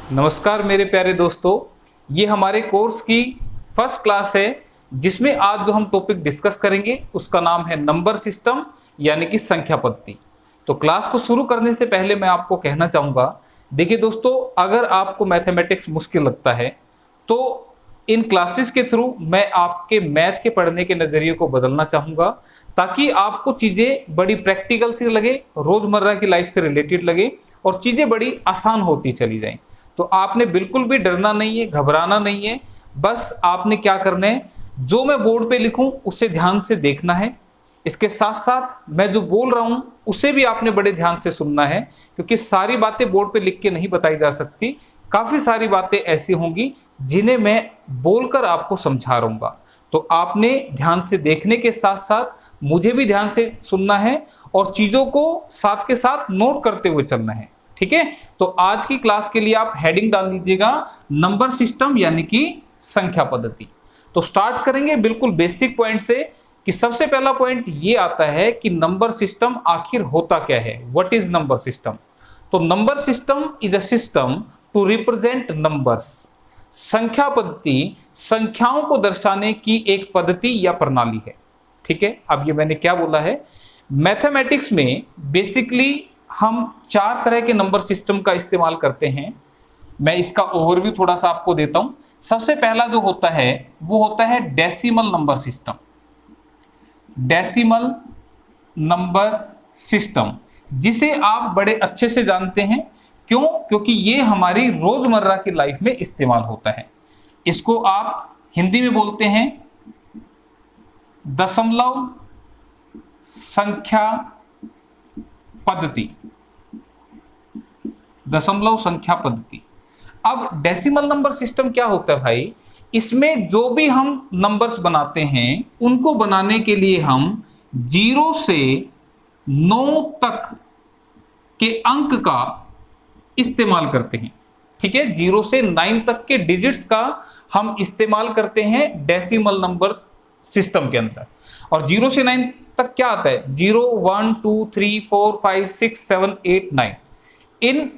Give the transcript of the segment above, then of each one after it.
नमस्कार मेरे प्यारे दोस्तों, ये हमारे कोर्स की फर्स्ट क्लास है जिसमें आज जो हम टॉपिक डिस्कस करेंगे उसका नाम है नंबर सिस्टम यानी कि संख्या पद्धति। तो क्लास को शुरू करने से पहले मैं आपको कहना चाहूँगा, देखिए दोस्तों, अगर आपको मैथमेटिक्स मुश्किल लगता है तो इन क्लासेस के थ्रू मैं आपके मैथ के पढ़ने के नज़रिए को बदलना चाहूँगा ताकि आपको चीज़ें बड़ी प्रैक्टिकल सी लगे, रोज़मर्रा की लाइफ से रिलेटेड लगे और चीज़ें बड़ी आसान होती चली जाएं। तो आपने बिल्कुल भी डरना नहीं है, घबराना नहीं है। बस आपने क्या करना है, जो मैं बोर्ड पे लिखूं उसे ध्यान से देखना है। इसके साथ साथ मैं जो बोल रहा हूं उसे भी आपने बड़े ध्यान से सुनना है, क्योंकि सारी बातें बोर्ड पे लिख के नहीं बताई जा सकती। काफ़ी सारी बातें ऐसी होंगी जिन्हें मैं बोलकर आपको समझा रहूँगा। तो आपने ध्यान से देखने के साथ साथ मुझे भी ध्यान से सुनना है और चीज़ों को साथ के साथ नोट करते हुए चलना है, ठीक है। तो आज की क्लास के लिए आप हेडिंग डाल दीजिएगा नंबर सिस्टम यानी कि संख्या पद्धति। तो स्टार्ट करेंगे बिल्कुल बेसिक पॉइंट से कि सबसे पहला पॉइंट ये आता है कि नंबर सिस्टम आखिर होता क्या है। What is number system? तो number system is a system to represent numbers. संख्या पद्धति संख्याओं को दर्शाने की एक पद्धति या प्रणाली है, ठीक है। अब ये मैंने क्या बोला है, मैथमेटिक्स में बेसिकली हम 4 तरह के नंबर सिस्टम का इस्तेमाल करते हैं। मैं इसका ओवरव्यू थोड़ा सा आपको देता हूं। सबसे पहला जो होता है वो होता है decimal number system. Decimal number system जिसे आप बड़े अच्छे से जानते हैं। क्यों? क्योंकि ये हमारी रोजमर्रा की लाइफ में इस्तेमाल होता है। इसको आप हिंदी में बोलते हैं दशमलव संख्या पद्धति। दशमलव संख्या पद्धति। अब डेसिमल नंबर सिस्टम क्या होता है भाई? इसमें जो भी हम नंबर्स बनाते हैं उनको बनाने के लिए हम 0 से 9 तक के अंक का इस्तेमाल करते हैं, ठीक है। 0 से 9 तक के डिजिट्स का हम इस्तेमाल करते हैं डेसिमल नंबर सिस्टम के अंदर। और 0 से 9 तक क्या आता है? 0 1 2 3 4 5 6 7 8 9 इन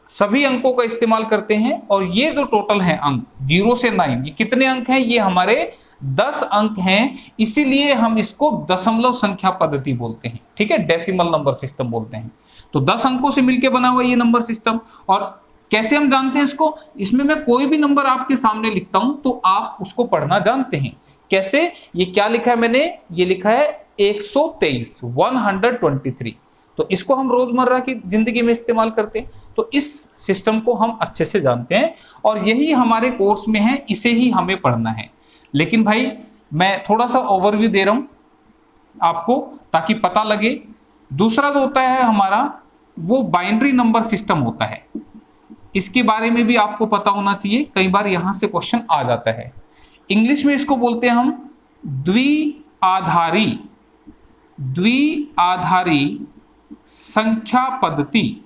सभी अंकों का इस्तेमाल करते हैं। और ये जो टोटल है अंक 0 से 9, ये कितने अंक हैं? ये हमारे 10 अंक हैं। इसीलिए हम इसको दशमलव संख्या पद्धति बोलते हैं, ठीक है, डेसिमल नंबर सिस्टम बोलते हैं। तो 10 अंकों से मिलकर बना हुआ ये नंबर सिस्टम। और कैसे हम जानते हैं इसको? इसमें मैं कोई भी नंबर आपके सामने लिखता हूं तो आप उसको पढ़ना जानते हैं। कैसे? ये क्या लिखा है मैंने? ये लिखा है 123, 123। तो इसको हम रोजमर्रा की जिंदगी में इस्तेमाल करते हैं। तो इस सिस्टम को हम अच्छे से जानते हैं और यही हमारे कोर्स में है, इसे ही हमें पढ़ना है। लेकिन भाई मैं थोड़ा सा ओवरव्यू दे रहा हूं आपको ताकि पता लगे। दूसरा जो होता है हमारा वो बाइनरी नंबर सिस्टम होता है। इसके बारे में भी आपको पता होना चाहिए, कई बार यहां से क्वेश्चन आ जाता है। इंग्लिश में इसको बोलते हैं हम द्विआधारी संख्या पद्धति।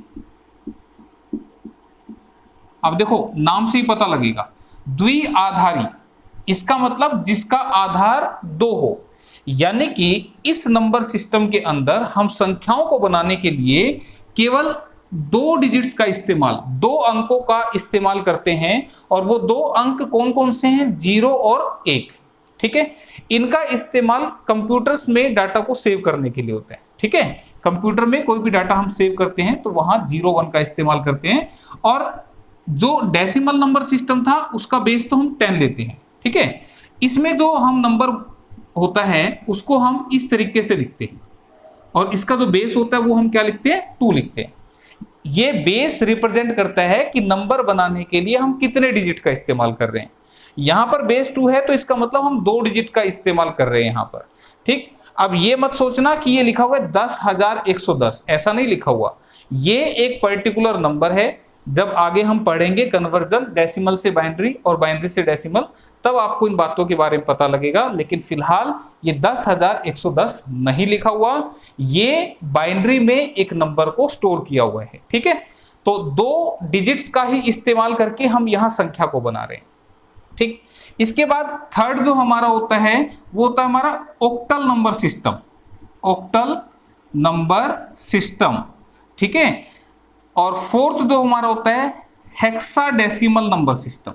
अब देखो नाम से ही पता लगेगा, द्विआधारी, इसका मतलब जिसका आधार 2 हो। यानी कि इस नंबर सिस्टम के अंदर हम संख्याओं को बनाने के लिए केवल 2 डिजिट्स का इस्तेमाल, 2 अंकों का इस्तेमाल करते हैं। और वो 2 अंक कौन कौन से हैं? 0 और 1, ठीक है। इनका इस्तेमाल कंप्यूटर्स में डाटा को सेव करने के लिए होता है, ठीक है। कंप्यूटर में कोई भी डाटा हम सेव करते हैं तो वहां 0 1 का इस्तेमाल करते हैं। और जो डेसिमल नंबर सिस्टम था उसका बेस तो हम 10 लेते हैं, ठीक है। इसमें जो हम नंबर होता है उसको हम इस तरीके से लिखते हैं और इसका जो बेस होता है वो हम क्या लिखते हैं? 2 लिखते हैं। ये बेस रिप्रेजेंट करता है कि नंबर बनाने के लिए हम कितने डिजिट का इस्तेमाल कर रहे हैं। यहां पर बेस 2 है तो इसका मतलब हम 2 डिजिट का इस्तेमाल कर रहे हैं यहां पर, ठीक। अब ये मत सोचना कि ये लिखा हुआ है 10,110, ऐसा नहीं लिखा हुआ। ये एक पर्टिकुलर नंबर है। जब आगे हम पढ़ेंगे कन्वर्जन डेसिमल से बाइनरी और बाइनरी से डेसिमल, तब आपको इन बातों के बारे में पता लगेगा। लेकिन फिलहाल ये 10,110 नहीं लिखा हुआ, ये बाइनरी में एक नंबर को स्टोर किया हुआ है, ठीक है। तो 2 डिजिट्स का ही इस्तेमाल करके हम यहां संख्या को बना रहे हैं, ठीक। इसके बाद थर्ड जो हमारा होता है वो होता है हमारा octal number system. Octal number system, ठीक है। और फोर्थ जो हमारा होता है hexadecimal number system,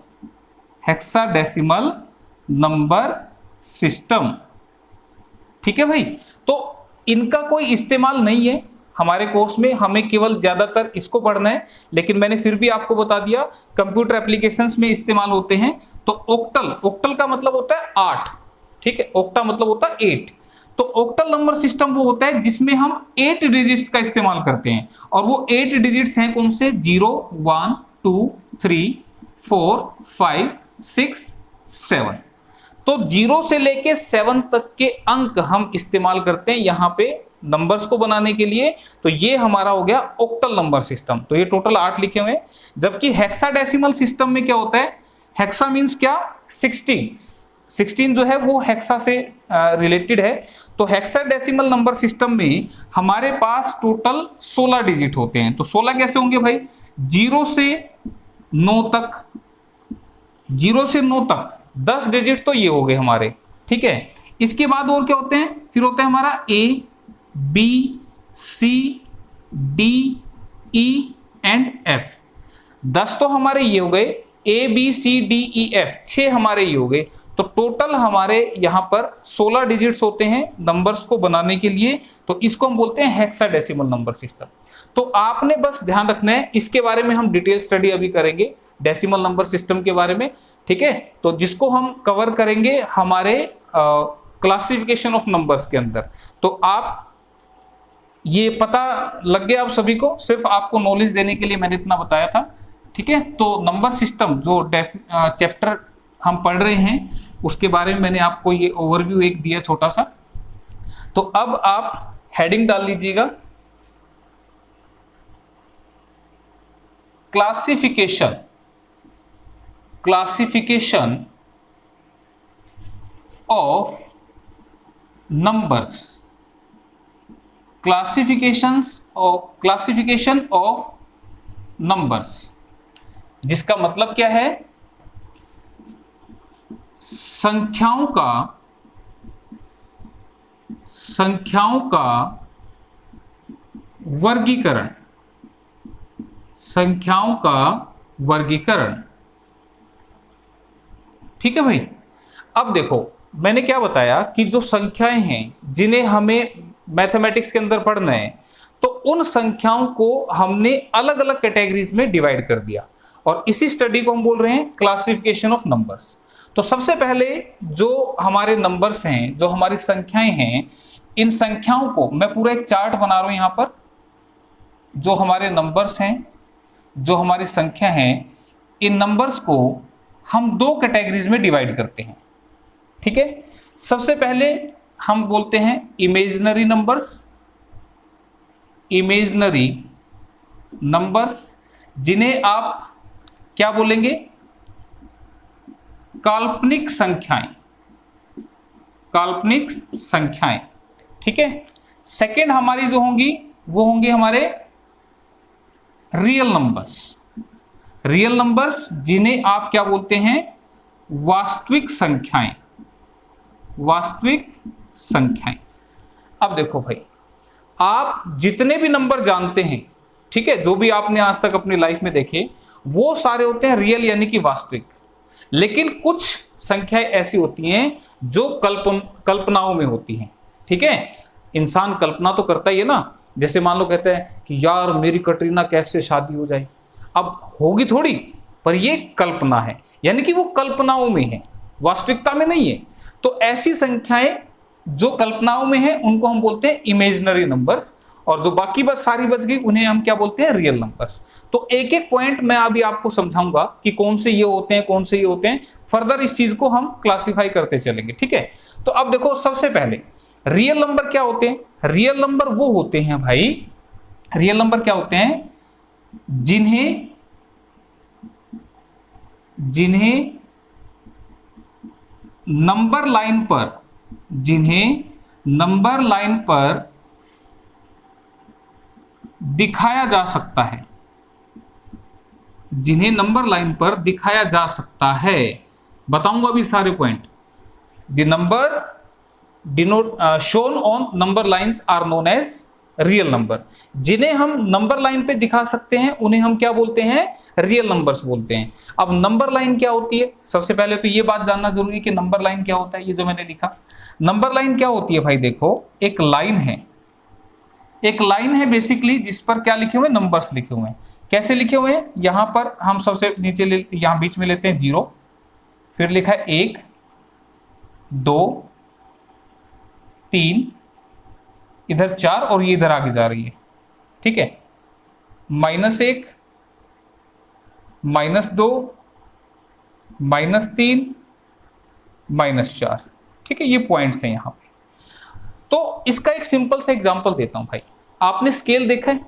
hexadecimal number system. ठीक है भाई, तो इनका कोई इस्तेमाल नहीं है हमारे कोर्स में, हमें केवल ज्यादातर इसको पढ़ना है, लेकिन मैंने फिर भी आपको बता दिया कंप्यूटर एप्लीकेशंस में इस्तेमाल होते हैं। तो ओक्टल, ओक्टल का मतलब होता है 8, ठीक है, ओक्टा मतलब होता है 8। तो ओक्टल नंबर सिस्टम वो होता है जिसमें हम 8 डिजिट्स का इस्तेमाल करते हैं, और वो 8 डिजिट्स हैं कौन से? 0 1 2 3 4 5 6 7। तो 0 से लेके 7 तक के अंक हम इस्तेमाल करते हैं यहां पे नंबर्स को बनाने के लिए। तो ये हमारा हो गया ओक्टल नंबर सिस्टम। तो ये टोटल 8 लिखे हुए हैं। जबकि हेक्साडेसिमल सिस्टम में क्या होता है? हेक्सा मींस क्या? 16 जो है वो हेक्सा से रिलेटेड है। तो हेक्साडेसिमल नंबर सिस्टम में हमारे पास टोटल 16 डिजिट होते हैं। तो 16 कैसे होंगे भाई? 0 से 9 तक, 0 से 9 तक 10 डिजिट तो ये हो गए हमारे, ठीक है। इसके बाद और क्या होते हैं? फिर होता है हमारा A B C D E and F। 10 तो हमारे ये हो गए, A B C D E F 6 हमारे ये हो गए। तो टोटल हमारे यहाँ पर 16 डिजिट्स होते हैं नंबर्स को बनाने के लिए। तो इसको हम बोलते हैं हेक्साडेसिमल नंबर सिस्टम। तो आपने बस ध्यान रखना है, इसके बारे में हम डिटेल स्टडी अभी करेंगे डेसिमल नंबर सिस्टम के बारे में, ठीक है। तो जिसको हम कवर करेंगे हमारे क्लासिफिकेशन ऑफ नंबर्स के अंदर। तो आप ये पता लग गया आप सभी को, सिर्फ आपको नॉलेज देने के लिए मैंने इतना बताया था, ठीक है। तो नंबर सिस्टम जो चैप्टर हम पढ़ रहे हैं उसके बारे में मैंने आपको ये ओवरव्यू एक दिया छोटा सा। तो अब आप हेडिंग डाल लीजिएगा, classification, classification of numbers, classification of numbers, जिसका मतलब क्या है? संख्याओं का वर्गीकरण, संख्याओं का वर्गीकरण, ठीक है भाई। अब देखो मैंने क्या बताया कि जो संख्याएं हैं जिन्हें हमें मैथमेटिक्स के अंदर पढ़ना है, तो उन संख्याओं को हमने अलग अलग कैटेगरीज में डिवाइड कर दिया, और इसी स्टडी को हम बोल रहे हैं क्लासिफिकेशन ऑफ नंबर्स। तो सबसे पहले जो हमारे नंबर्स हैं, जो हमारी संख्याएं हैं, इन संख्याओं को मैं पूरा एक चार्ट बना रहा हूं यहां पर। जो हमारे नंबर्स हैं, जो हमारी संख्या हैं, इन नंबर्स को हम 2 कैटेगरीज में डिवाइड करते हैं, ठीक है। सबसे पहले हम बोलते हैं इमेजिनरी नंबर्स, इमेजिनरी नंबर्स जिन्हें आप क्या बोलेंगे? काल्पनिक संख्याएं, काल्पनिक संख्याएं, ठीक है। सेकंड हमारी जो होंगी वो होंगे हमारे रियल नंबर्स, रियल नंबर्स जिन्हें आप क्या बोलते हैं? वास्तविक संख्याएं, वास्तविक संख्याएं। अब देखो भाई, आप जितने भी नंबर जानते हैं, ठीक है, जो भी आपने आज तक अपनी लाइफ में देखे, वो सारे होते हैं रियल यानी कि वास्तविक। लेकिन कुछ संख्याएं ऐसी होती हैं जो कल्पनाओं में होती हैं, ठीक है। इंसान कल्पना तो करता ही है ना। जैसे मान लो कहते हैं कि यार मेरी कटरीना कैफ से शादी हो जाए, अब होगी थोड़ी, पर ये कल्पना है, यानी कि वो कल्पनाओं में है, वास्तविकता में नहीं है। तो ऐसी संख्याएं जो कल्पनाओं में है उनको हम बोलते हैं इमेजिनरी नंबर्स, और जो बाकी बस सारी बच गई उन्हें हम क्या बोलते हैं? Real numbers. तो एक एक पॉइंट मैं अभी आपको समझाऊंगा कि कौन से ये होते हैं, कौन से ये होते हैं। फर्दर इस चीज को हम क्लासिफाई करते चलेंगे, ठीक है। तो अब देखो, सबसे पहले रियल नंबर क्या होते हैं? रियल नंबर वो होते हैं भाई, रियल नंबर क्या होते हैं? जिन्हें नंबर लाइन पर, जिन्हें नंबर लाइन पर दिखाया जा सकता है, जिन्हें नंबर लाइन पर दिखाया जा सकता है। बताऊंगा अभी सारे point. The number shown on number lines are known as real number. जिन्हें हम नंबर लाइन पे दिखा सकते हैं उन्हें हम क्या बोलते हैं, रियल नंबर्स बोलते हैं। अब नंबर लाइन क्या होती है, सबसे पहले तो ये बात जानना जरूरी है कि नंबर लाइन क्या होता है। ये जो मैंने लिखा नंबर लाइन क्या होती है भाई, देखो एक लाइन है, एक लाइन है बेसिकली जिस पर क्या लिखे हुए, नंबर्स लिखे हुए हैं। कैसे लिखे हुए हैं, यहां पर हम सबसे नीचे यहां बीच में लेते हैं 0, फिर लिखा है 1 2 3, इधर 4 और ये इधर आगे जा रही है, ठीक है, -1 -2 -3 -4, ठीक है, ये पॉइंट्स हैं यहां पे। तो इसका एक सिंपल सा एग्जांपल देता हूं भाई। आपने स्केल देखा है,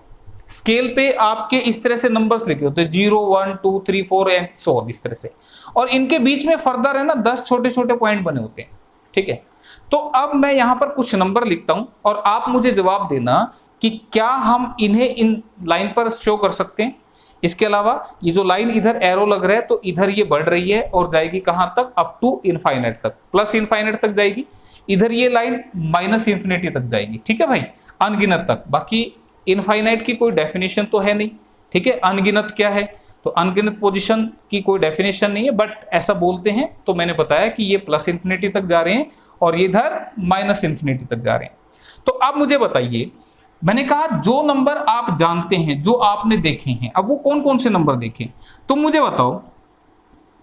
स्केल पे आपके इस तरह से नंबर्स लिखे होते हैं 0 1 2 3 4 एंड सो ऑन, इस तरह से, और इनके बीच में फर्दर है ना 10 छोटे छोटे पॉइंट बने होते हैं, ठीक है। तो अब मैं यहां पर कुछ नंबर लिखता हूं और आप मुझे जवाब देना कि क्या हम इन्हें इन लाइन पर शो कर सकते हैं। इसके अलावा ये जो लाइन इधर एरो लग रहा है तो इधर ये बढ़ रही है और जाएगी कहां तक, अप टू इनफाइनाइट तक, प्लस इनफाइनाइट तक जाएगी। इधर ये लाइन माइनस इंफिनिटी तक जाएगी, ठीक है भाई, अनगिनत तक। बाकी इनफाइनाइट की कोई डेफिनेशन तो है नहीं, ठीक है। अनगिनत क्या है, तो अनगिनत पोजीशन की कोई डेफिनेशन नहीं है, बट ऐसा बोलते हैं। तो मैंने बताया कि ये प्लस इंफिनिटी तक जा रहे हैं और ये इधर माइनस इंफिनिटी तक जा रहे हैं। तो अब मुझे बताइए, मैंने कहा जो नंबर आप जानते हैं, जो आपने देखे हैं, अब वो कौन कौन से नंबर देखे, तो मुझे बताओ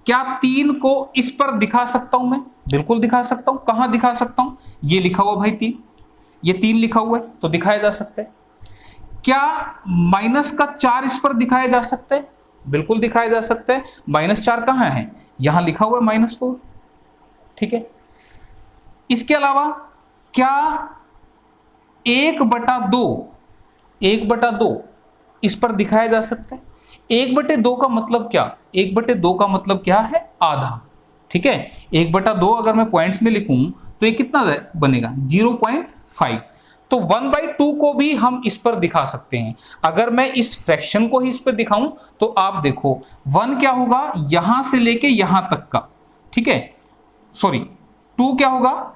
क्या 3 को इस पर दिखा सकता हूं मैं? बिल्कुल दिखा सकता हूं। कहां दिखा सकता हूं, ये लिखा हुआ भाई 3, ये 3 लिखा हुआ है तो दिखाया जा सकता है। क्या -4 इस पर दिखाया जा सकता है? बिल्कुल दिखाया जा सकता है। -4 कहां है, यहां लिखा हुआ है -4, ठीक है। इसके अलावा क्या 1/2 इस पर दिखाया जा सकता है? 1/2 का मतलब क्या, 1/2 का मतलब क्या है, आधा, ठीक है। 1/2 अगर मैं पॉइंट्स में लिखूं तो ये कितना बनेगा, 0.5। तो 1/2 को भी हम इस पर दिखा सकते हैं। अगर मैं इस फ्रैक्शन को ही इस पर दिखाऊं तो आप देखो 1 क्या होगा, यहां से लेके यहां तक का, ठीक है, सॉरी 2 क्या होगा,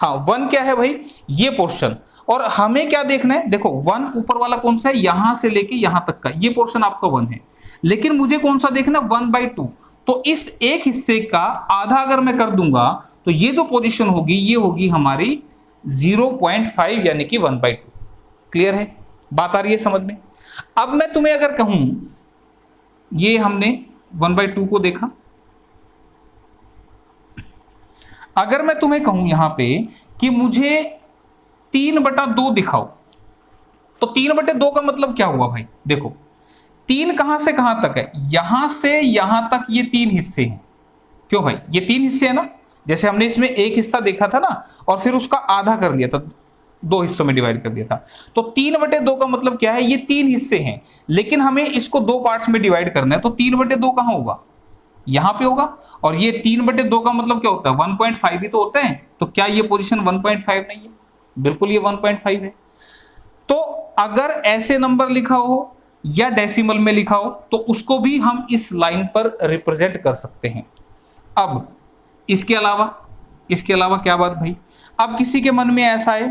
हाँ 1 क्या है भाई, ये पोर्शन। और हमें क्या देखना है, देखो 1 ऊपर वाला कौन सा है, यहां से लेके यहां तक का, ये पोर्शन आपका 1 है। लेकिन मुझे कौन सा देखना, 1/2। तो इस एक हिस्से का आधा अगर मैं कर दूंगा तो ये जो पोजीशन होगी ये होगी हमारी 0.5 यानी कि 1/2। क्लियर है, बात आ रही है समझ में। अब मैं तुम्हें अगर कहूं, ये हमने 1/2 को देखा, अगर मैं तुम्हें कहूं यहां पे कि मुझे 3/2 दिखाओ, तो 3/2 का मतलब क्या हुआ भाई, देखो 3 कहां से कहां तक है, यहां से यहां तक ये 3 हिस्से हैं। क्यों भाई, ये 3 हिस्से हैं ना, जैसे हमने इसमें एक हिस्सा देखा था ना और फिर उसका आधा कर लिया था, 2 हिस्सों में डिवाइड कर दिया था। तो 3/2 का मतलब क्या है, ये 3 हिस्से हैं, लेकिन हमें इसको 2 पार्ट्स में डिवाइड करना है। तो 3/2 कहां होगा, यहां पे होगा। और ये 3/2 का मतलब क्या होता है, 1.5 ही तो होता है। तो क्या ये पोजीशन 1.5 नहीं है, बिल्कुल ये 1.5 है। तो अगर ऐसे नंबर लिखा हो या डेसिमल में लिखा हो तो उसको भी हम इस लाइन पर रिप्रेजेंट कर सकते हैं। अब इसके अलावा क्या बात भाई, अब किसी के मन में ऐसा है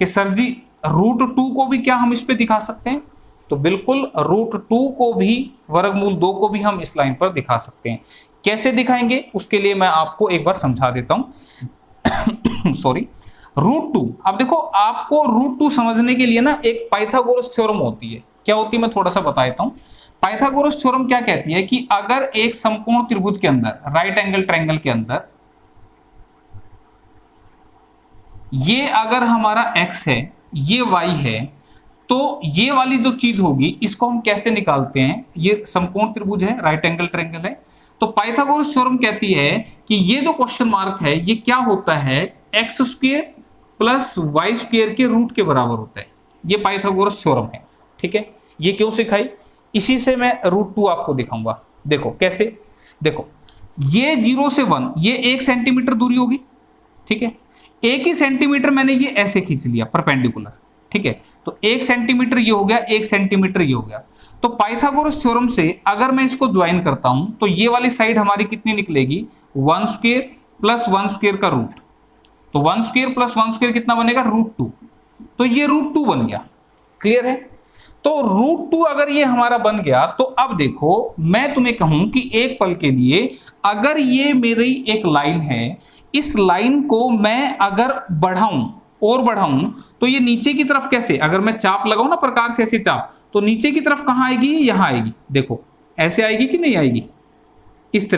कि सर जी √2 को भी क्या हम इस पे दिखा सकते हैं, तो बिल्कुल √2 को भी, वर्गमूल 2 को भी हम इस लाइन पर दिखा सकते हैं। कैसे दिखाएंगे उसके लिए मैं आपको एक बार समझा देता हूं सॉरी, √2। अब देखो आपको √2 समझने के लिए ना एक पाइथागोरस थ्योरम होती है। क्या होती है मैं थोड़ा सा बता देता हूं। पाइथागोरस थ्योरम क्या कहती है कि अगर एक समकोण त्रिभुज के अंदर, राइट एंगल ट्रायंगल के अंदर, ये अगर हमारा x है, ये y है, तो ये वाली जो चीज होगी इसको हम कैसे निकालते हैं, ये समकोण त्रिभुज है, राइट एंगल ट्रायंगल है। तो पाइथागोरस थ्योरम कहती है कि ये जो क्वेश्चन मार्क है ये क्या होता है, x² + y² के रूट के बराबर होता है। ये पाइथागोरस थ्योरम है, ठीक है। ये क्यों सिखाई, इसी से मैं √2 आपको दिखाऊंगा। देखो कैसे, देखो ये 0 से 1, ये 1 सेंटीमीटर दूरी होगी, ठीक है। 1 ही सेंटीमीटर मैंने ये ऐसे खींच लिया परपेंडिकुलर, ठीक है। तो 1 सेंटीमीटर ये हो गया, 1 सेंटीमीटर ये हो गया। तो पाइथागोरस थ्योरम से अगर मैं इसको ज्वाइन करता हूं तो ये वाली साइड हमारी कितनी निकलेगी, 1² + 1² का रूट। तो 1² + 1² कितना बनेगा, √2। तो ये √2 बन गया। क्लियर है? तो √2 अगर ये हमारा बन गया तो अब देखो मैं तुम्हें कहूं कि एक पल के लिए अगर ये मेरी एक लाइन है, इस लाइन को मैं अगर बढ़ाऊं और बढ़ाऊं तो ये नीचे की तरफ कैसे, अगर मैं चाप लगाऊं ना प्रकार से ऐसी चाप, तो नीचे की तरफ कहां आएगी? यहां आएगी। देखो ऐसे आएगी कि नहीं आएगी? इस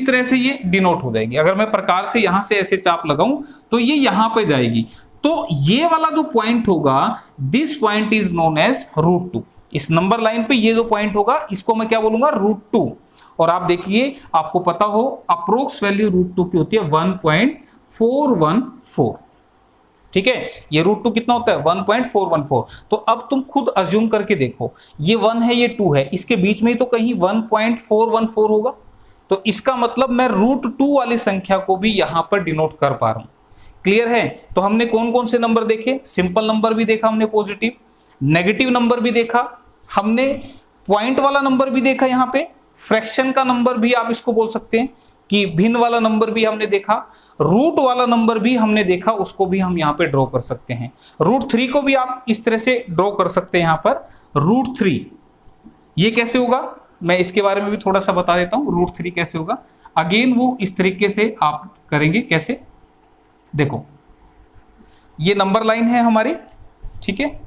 तरह से ये डिनोट हो जाएगी। अगर मैं प्रकार से यहां से ऐसे चाप लगाऊं तो ये यहां पे जाएगी। तो ये वाला जो पॉइंट होगा, this point is known as √2। इस नंबर लाइन पे ये जो पॉइंट होगा इसको मैं क्या बोलूंगा? √2। और आप देखिए, आपको पता हो अप्रोक्स वैल्यू √2 की होती है 1.414। ठीक है, ये √2 कितना होता है? 1.414। तो अब तुम खुद अज्यूम करके देखो, ये 1 है, ये 2 है, इसके बीच में ही तो कहीं 1.414 होगा। तो इसका मतलब मैं √2 वाली संख्या को भी यहां पर डिनोट कर पा रहा हूं। क्लियर है? तो हमने कौन कौन से नंबर देखे? सिंपल नंबर भी देखा हमने, पॉजिटिव, नेगेटिव नंबर भी देखा हमने, पॉइंट वाला नंबर भी देखा, यहाँ पे फ्रैक्शन का नंबर भी आप इसको बोल सकते हैं कि भिन्न वाला नंबर भी हमने देखा, रूट वाला नंबर भी हमने देखा, उसको भी हम यहाँ पे ड्रॉ कर सकते हैं। √3 को भी आप इस तरह से ड्रॉ कर सकते हैं। यहाँ पर √3 ये कैसे होगा, मैं इसके बारे में भी थोड़ा सा बता देता हूं। √3 कैसे होगा, अगेन वो इस तरीके से आप करेंगे। कैसे? देखो ये नंबर लाइन है हमारी, ठीक है,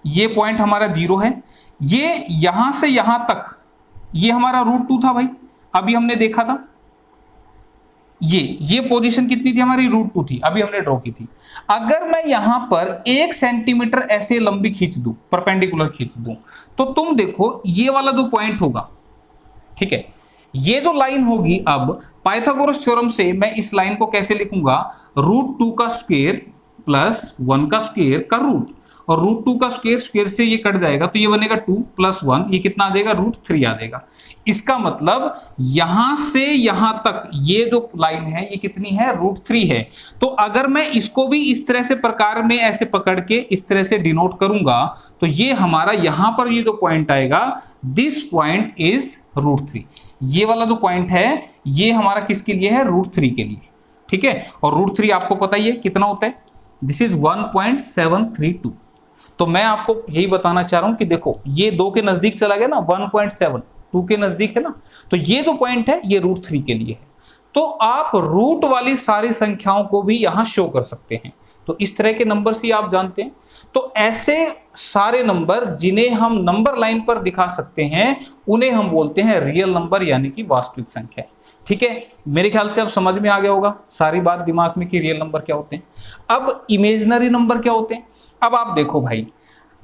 ये पॉइंट हमारा 0 है, ये यहां से यहां तक ये हमारा √2 था भाई, अभी हमने देखा था। ये पोजीशन कितनी थी हमारी? √2 थी, अभी हमने ड्रॉ की थी। अगर मैं यहां पर 1 सेंटीमीटर ऐसे लंबी खींच दूं, परपेंडिकुलर खींच दूं, तो तुम देखो ये वाला जो पॉइंट होगा, ठीक है, ये जो लाइन होगी, अब पाइथागोरस थ्योरम से मैं इस लाइन को कैसे लिखूंगा? √2 का स्क्वायर प्लस 1 का स्क्वायर का रूट, और √2 का स्क्वायर से ये कट जाएगा तो ये बनेगा 2 + 1, ये कितना आ जाएगा? √3 आ जाएगा। इसका मतलब यहां से यहां तक ये जो लाइन है ये कितनी है? √3 है। तो अगर मैं इसको भी इस तरह से प्रकार में ऐसे पकड़ के इस तरह से डिनोट करूंगा तो ये हमारा यहां पर ये जो पॉइंट आएगा, दिस पॉइंट इज √3। ये वाला जो पॉइंट है ये हमारा किसके लिए है? √3 के लिए। ठीक है, और √3 आपको पता ही है कितना होता है, दिस इज 1.732। तो मैं आपको यही बताना चाह रहा हूं कि देखो ये 2 के नजदीक चला गया ना, 1.7 2 के नजदीक है ना, तो ये जो पॉइंट है ये √3 के लिए है। तो आप रूट वाली सारी संख्याओं को भी यहां शो कर सकते हैं। तो इस तरह के नंबर ही आप जानते हैं। तो ऐसे सारे नंबर जिन्हें हम नंबर लाइन पर दिखा सकते हैं उन्हें हम बोलते हैं रियल नंबर, यानी कि वास्तविक संख्या। ठीक है, मेरे ख्याल से अब समझ में आ गया होगा सारी बात दिमाग में कि रियल नंबर क्या होते हैं। अब इमेजिनरी नंबर क्या होते हैं? अब आप देखो भाई,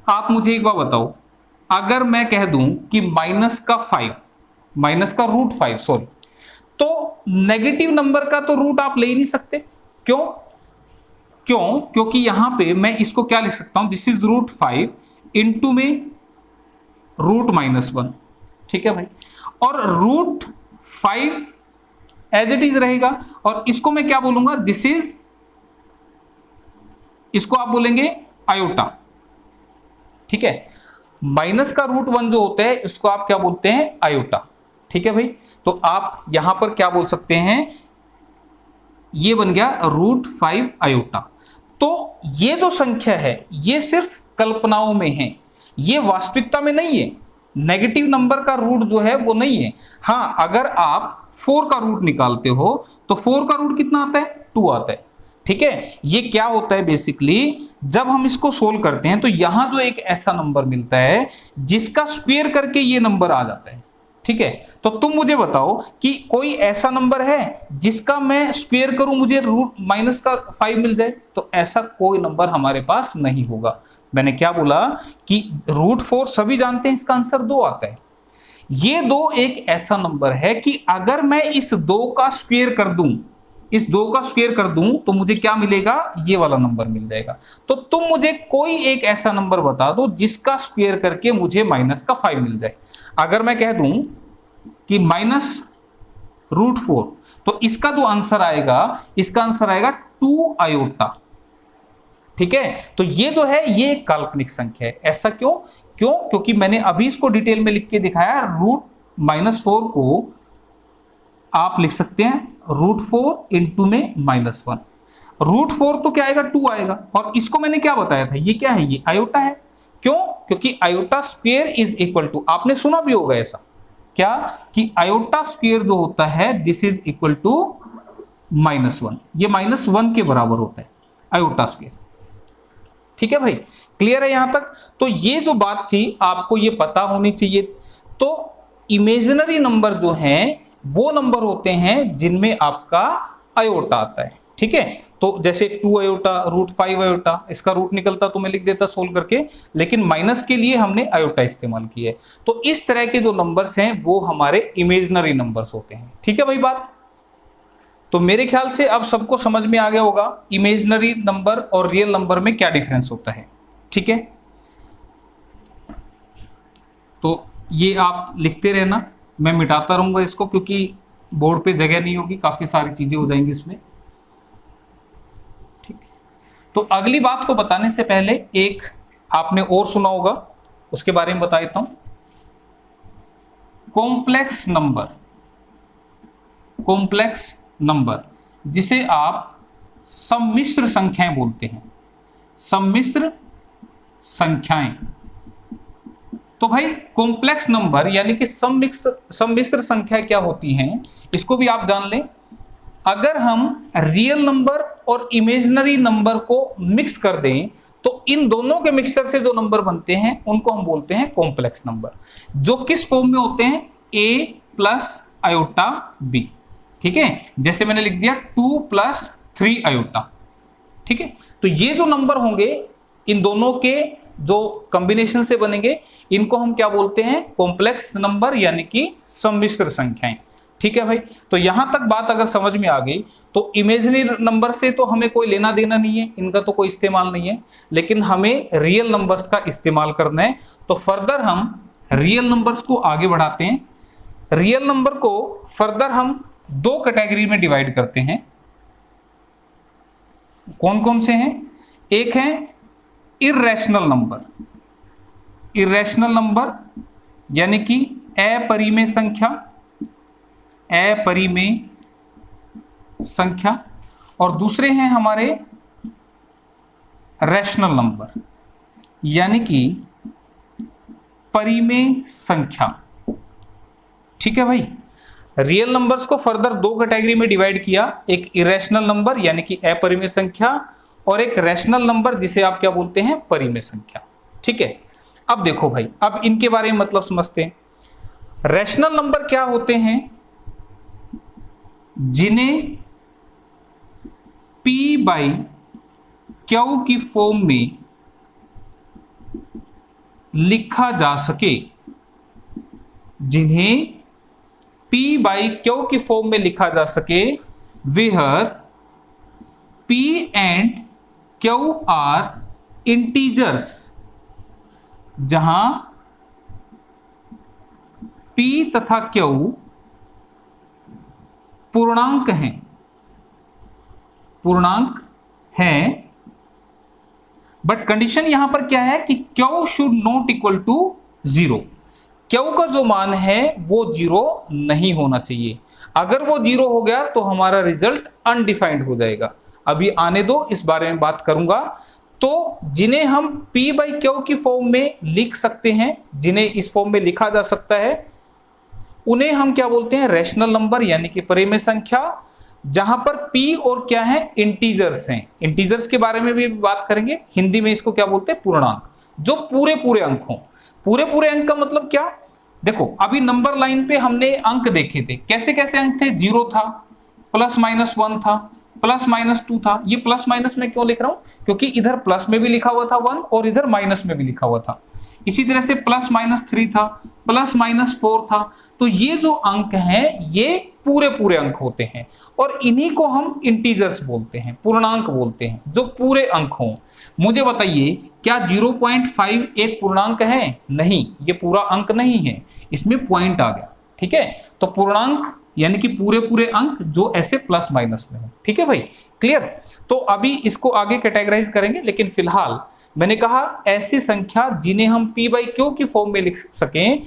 आप मुझे एक बात बताओ, अगर मैं कह दूं कि माइनस का √5 सॉरी, तो नेगेटिव नंबर का तो रूट आप ले ही नहीं सकते। क्यों? क्योंकि यहां पे मैं इसको क्या लिख सकता हूं, दिस इज √5 इंटू में √-1। ठीक है भाई, और √5 एज इट इज रहेगा, और इसको मैं क्या बोलूंगा, दिस इज, इसको आप बोलेंगे आयोटा। ठीक है, माइनस का √1 जो होता है इसको आप क्या बोलते हैं? आयोटा। ठीक है भाई, तो आप यहां पर क्या बोल सकते हैं, ये बन गया √5 आयोटा। तो ये जो संख्या है ये सिर्फ कल्पनाओं में है, ये वास्तविकता में नहीं है। नेगेटिव नंबर का रूट जो है वो नहीं है। हाँ, अगर आप 4 का रूट निकालते हो तो 4 का रूट कितना आता है? 2 आता है। ठीक है, ये क्या होता है बेसिकली, जब हम इसको सोल्व करते हैं तो यहां जो एक ऐसा नंबर मिलता है जिसका स्क्वायर करके ये नंबर आ जाता है। ठीक है, तो तुम मुझे बताओ कि कोई ऐसा नंबर है जिसका मैं स्क्वायर करूं मुझे √-5 मिल जाए? तो ऐसा कोई नंबर हमारे पास नहीं होगा। मैंने क्या बोला कि √4 सभी जानते हैं, इसका आंसर 2 आता है। ये 2 एक ऐसा नंबर है कि अगर मैं इस 2 का स्क्वायर कर दूं, तो मुझे क्या मिलेगा? ये वाला नंबर मिल जाएगा। तो तुम मुझे कोई एक ऐसा नंबर बता दो जिसका स्क्वायर करके मुझे -5 मिल जाए। अगर मैं कह दूं कि -√4, तो इसका जो आंसर आएगा, इसका आंसर आएगा 2 आयोटा। ठीक है, तो ये जो है ये एक काल्पनिक संख्या है। ऐसा क्यों? क्योंकि मैंने अभी इसको डिटेल में लिख के दिखाया। √-4 को आप लिख सकते हैं √4 इंटू में -1। √4 तो क्या आएगा, 2 आएगा। और इसको मैंने क्या बताया था, ये क्या है, ये आयोटा है। क्यों? क्योंकि iota square is equal to, आपने सुना भी होगा ऐसा क्या, कि आयोटा स्क्वायर जो होता है दिस इज इक्वल टू -1, ये -1 के बराबर होता है आयोटा स्क्वायर। ठीक है भाई, क्लियर है यहां तक? तो ये जो बात थी आपको ये पता होनी चाहिए। तो इमेजिनरी नंबर जो हैं वो नंबर होते हैं जिनमें आपका आयोटा आता है। ठीक है, तो जैसे 2 आयोटा, √5 आयोटा, इसका रूट निकलता तो मैं लिख देता सोल्व करके, लेकिन माइनस के लिए हमने आयोटा इस्तेमाल किया है। तो इस तरह के जो नंबर्स हैं वो हमारे इमेजिनरी नंबर्स होते हैं। ठीक है भाई बात? तो मेरे ख्याल से अब सबको समझ में आ गया होगा इमेजिनरी नंबर और रियल नंबर में क्या डिफरेंस होता है। ठीक है, तो ये आप लिखते रहना, मैं मिटाता रहूंगा इसको क्योंकि बोर्ड पे जगह नहीं होगी, काफी सारी चीजें हो जाएंगी इसमें। ठीक है, तो अगली बात को बताने से पहले एक आपने और सुना होगा, उसके बारे में बता देता हूं। कॉम्प्लेक्स नंबर, कॉम्प्लेक्स नंबर जिसे आप सम्मिश्र संख्याएं बोलते हैं, सम्मिश्र संख्याएं। तो भाई कॉम्प्लेक्स नंबर यानी कि सम्मिश्र संख्या क्या होती हैं, इसको भी आप जान लें। अगर हम रियल नंबर और इमेजिनरी नंबर को मिक्स कर दें तो इन दोनों के मिक्सचर से जो नंबर बनते हैं उनको हम बोलते हैं कॉम्प्लेक्स नंबर, जो किस फॉर्म में होते हैं, a प्लस आयोटा b। ठीक है, जैसे मैंने लिख दिया 2 + 3 आयोटा। ठीक है, तो ये जो नंबर होंगे इन दोनों के जो कॉम्बिनेशन से बनेंगे इनको हम क्या बोलते हैं, कॉम्प्लेक्स नंबर यानी कि सम्मिश्र संख्याएं। ठीक है भाई, तो यहां तक बात अगर समझ में आ गई तो इमेजिनरी नंबर से तो हमें कोई लेना देना नहीं है, इनका तो कोई इस्तेमाल नहीं है, लेकिन हमें रियल नंबर्स का इस्तेमाल करना है। तो फर्दर हम रियल नंबर्स को आगे बढ़ाते हैं। रियल नंबर को फर्दर हम 2 कैटेगरी में डिवाइड करते हैं। कौन कौन से हैं? एक है इर्रेशनल नंबर, इर्रेशनल नंबर यानी कि अपरिमेय संख्या, अपरिमेय संख्या, और दूसरे हैं हमारे रैशनल नंबर यानी कि परिमेय संख्या। ठीक है भाई, रियल नंबर्स को फर्दर 2 कैटेगरी में डिवाइड किया, एक इरेशनल नंबर यानी कि अपरिमेय संख्या और एक रैशनल नंबर जिसे आप क्या बोलते हैं, परिमेय संख्या। ठीक है, अब देखो भाई, अब इनके बारे में मतलब समझते हैं। रैशनल नंबर क्या होते हैं, जिन्हें p/q की फॉर्म में लिखा जा सके, जिन्हें p/q की फॉर्म में लिखा जा सके, where p and q are integers, जहां p तथा q पूर्णांक हैं, पूर्णांक हैं, बट कंडीशन यहां पर क्या है कि q should not equal to 0। q का जो मान है वो 0 नहीं होना चाहिए। अगर वो 0 हो गया तो हमारा रिजल्ट अनडिफाइंड हो जाएगा। अभी आने दो, इस बारे में बात करूंगा। तो जिन्हें हम p/q की फॉर्म में लिख सकते हैं, जिन्हें इस फॉर्म में लिखा जा सकता है, उन्हें हम क्या बोलते हैं, रैशनल नंबर यानी कि परिमेय संख्या, जहां पर p और क्या है, इंटीजर्स हैं। इंटीजर्स के बारे में भी बात करेंगे, हिंदी में इसको क्या बोलते हैं, पूर्णांक, जो पूरे पूरे अंक हों। पूरे पूरे अंक का मतलब क्या, देखो अभी नंबर लाइन पे हमने अंक देखे थे, कैसे कैसे अंक थे, 0 था, +-1 था, +-2 था। ये प्लस माइनस में क्यों लिख रहा हूं, क्योंकि इधर प्लस में भी लिखा हुआ था 1 और इधर माइनस में भी लिखा हुआ था। इसी तरह से +-3 था, +-4 था। तो ये जो अंक हैं ये पूरे पूरे अंक होते हैं और इन्हीं को हम इंटीजर्स बोलते हैं, पूर्णांक बोलते हैं, जो पूरे अंक हों। मुझे बताइए, क्या 0.5 एक पूर्णांक है? नहीं, ये पूरा अंक नहीं है, इसमें पॉइंट आ गया। ठीक है, तो पूर्णांक यानी कि पूरे पूरे अंक जो ऐसे प्लस माइनस में हो। ठीक है भाई, क्लियर? तो अभी इसको आगे कैटेगराइज करेंगे, लेकिन फिलहाल मैंने कहा ऐसी संख्या जिन्हें हम p/q की फॉर्म में लिख सकें,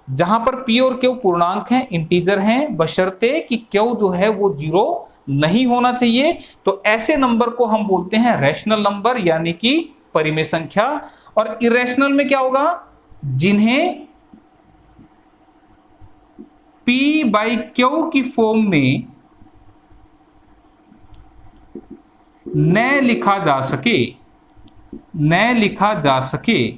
जहां पर p और q पूर्णांक हैं, इंटीजर हैं, बशर्ते कि q जो है वो 0 नहीं होना चाहिए, तो ऐसे नंबर को हम बोलते हैं रैशनल नंबर यानी कि परिमेय संख्या। और इरेशनल में क्या होगा, जिन्हें P/Q की फॉर्म में न लिखा जा सके,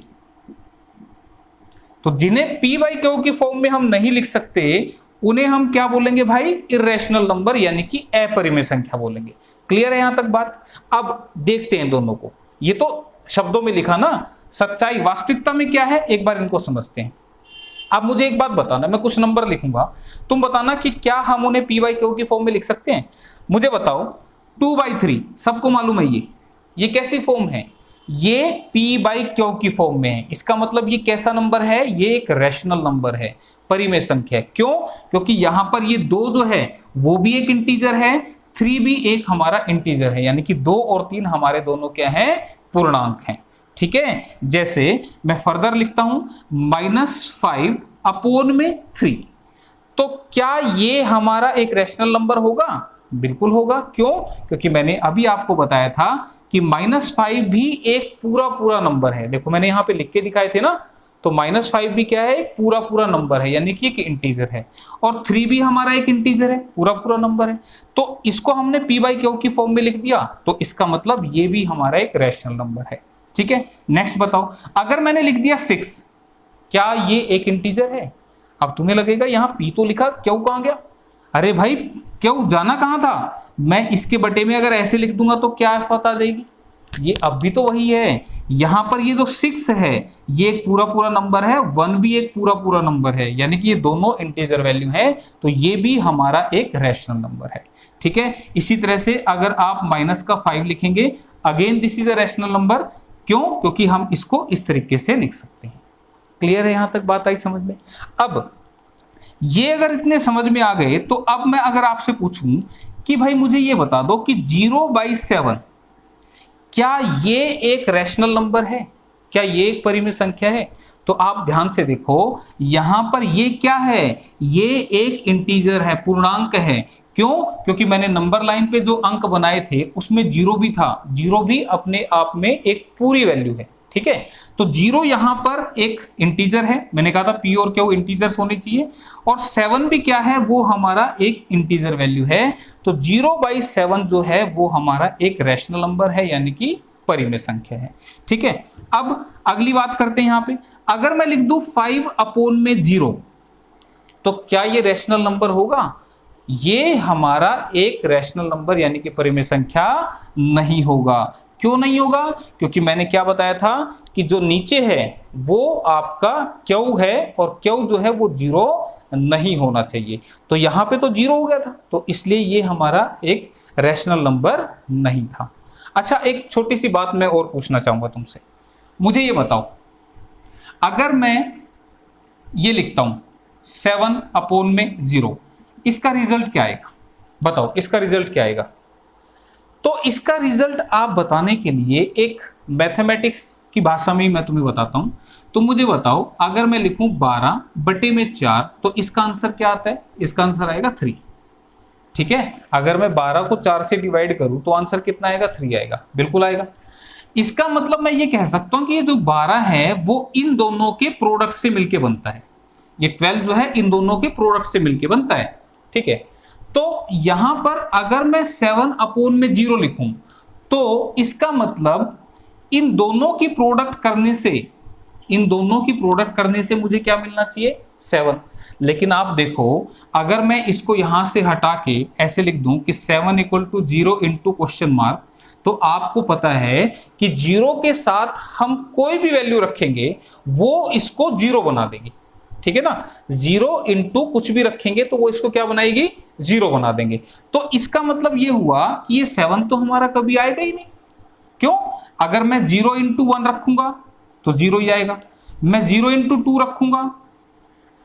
तो जिन्हें P/Q की फॉर्म में हम नहीं लिख सकते उन्हें हम क्या बोलेंगे भाई, इरेशनल नंबर यानी कि अपरिमेय संख्या बोलेंगे। क्लियर है यहां तक बात? अब देखते हैं दोनों को, ये तो शब्दों में लिखा ना, सच्चाई वास्तविकता में क्या है एक बार इनको समझते हैं। अब मुझे एक बात बताना, मैं कुछ नंबर लिखूंगा, तुम बताना कि क्या हम उन्हें P/Q की फॉर्म में लिख सकते हैं। मुझे बताओ 2/3 सबको मालूम है, ये कैसी फॉर्म है, ये P/Q की फॉर्म में है। इसका मतलब ये कैसा नंबर है, ये एक रैशनल नंबर है, परिमेय संख्या है। क्यों? क्योंकि यहां पर ये 2 जो है वो भी एक इंटीजर है, 3 भी एक हमारा इंटीजर है, यानी कि 2 और 3 हमारे दोनों क्या है, पूर्णांक हैं। ठीक है, जैसे मैं फर्दर लिखता हूं -5/3, तो क्या ये हमारा एक रैशनल नंबर होगा? बिल्कुल होगा। क्यों? क्योंकि मैंने अभी आपको बताया था कि -5 भी एक पूरा नंबर है। देखो मैंने यहां पे लिख के दिखाए थे ना, तो -5 भी क्या है, एक पूरा नंबर है, यानी कि एक इंटीजर है। और 3 भी हमारा एक इंटीजर है, पूरा नंबर है। तो इसको हमने P/Q की फॉर्म में लिख दिया, तो इसका मतलब ये भी हमारा एक रैशनल नंबर है। ठीक है, नेक्स्ट बताओ, अगर मैंने लिख दिया 6, क्या ये एक इंटीजर है? अब तुम्हें लगेगा यहां P तो लिखा, Q कहां गया? अरे भाई Q जाना कहां था? मैं इसके बटे में अगर ऐसे लिख दूंगा तो क्या आफत आ जाएगी, ये अब भी तो वही है। यहां पर ये जो 6 है ये एक पूरा नंबर है, 1 भी एक पूरा नंबर है, यानी कि ये दोनों इंटीजर वैल्यू है, तो ये भी हमारा एक रैशनल नंबर है। ठीक है, इसी तरह से अगर आप -5 लिखेंगे, again this is a rational number. क्यों? क्योंकि हम इसको इस तरीके से लिख सकते हैं। क्लियर है, यहां तक बात आई समझ में? अब ये अगर इतने समझ में आ गए, तो अब मैं अगर आपसे पूछूं कि भाई मुझे ये बता दो कि 0/7 क्या ये एक रैशनल नंबर है, क्या ये एक परिमेय संख्या है? तो आप ध्यान से देखो, यहां पर ये क्या है, ये एक इंटीजर है, पूर्णांक है। क्यों? क्योंकि मैंने नंबर लाइन पे जो अंक बनाए थे उसमें 0 भी था, 0 भी अपने आप में एक पूरी वैल्यू है। ठीक है, तो 0 यहां पर एक इंटीजर है, मैंने कहा था P और Q इंटीजर्स होने चाहिए, और 7 भी क्या है, वो हमारा एक इंटीजर वैल्यू है। तो 0/7 जो है वो हमारा एक रैशनल नंबर है, यानी कि परिमेय संख्या है। ठीक है, अब अगली बात करते हैं। यहां पे अगर मैं लिख दूं 5/0, तो क्या ये रैशनल नंबर होगा? ये हमारा एक रैशनल नंबर यानी कि परिमेय संख्या नहीं होगा। क्यों नहीं होगा? क्योंकि मैंने क्या बताया था कि जो नीचे है वो आपका Q है, और Q जो है वो 0 नहीं होना चाहिए। तो यहां पे तो 0 हो गया था, तो इसलिए ये हमारा एक रैशनल नंबर नहीं था। अच्छा, एक छोटी सी बात मैं और पूछना चाहूंगा तुमसे। मुझे ये बताओ, अगर मैं ये लिखता हूं 7/0, इसका रिजल्ट क्या आएगा? बताओ इसका रिजल्ट क्या आएगा? तो इसका रिजल्ट आप बताने के लिए एक मैथमेटिक्स की भाषा में मैं तुम्हें बताता हूं। तो मुझे बताओ, अगर मैं लिखूं 12/4, तो इसका आंसर क्या आता है? इसका आंसर आएगा 3। ठीक है, अगर मैं 12 को 4 से डिवाइड करूं तो आंसर कितना आएगा? 3 आएगा। बिल्कुल आएगा। इसका मतलब मैं ये कह सकता हूं कि ये जो 12 है वो इन दोनों के प्रोडक्ट से मिलके बनता है। ये 12 जो है इन दोनों के प्रोडक्ट से मिलके बनता है। ठीक है, तो यहां पर अगर मैं 7/0 लिखूं, तो इसका मतलब इन दोनों की प्रोडक्ट करने से मुझे क्या मिलना चाहिए? 7। लेकिन आप देखो, अगर मैं इसको यहां से हटा के ऐसे लिख दूं कि 7 = 0 इंटू क्वेश्चन मार्क, तो आपको पता है कि 0 के साथ हम कोई भी वैल्यू रखेंगे वो इसको 0 बना देगी। ठीक है ना, 0 इंटू कुछ भी रखेंगे तो वो इसको क्या बनाएगी? 0 बना देंगे। तो इसका मतलब ये हुआ कि ये 7 तो हमारा कभी आएगा ही नहीं। क्यों? अगर मैं 0 इंटू 1 रखूंगा तो 0 ही आएगा, मैं 0 इंटू 2 रखूंगा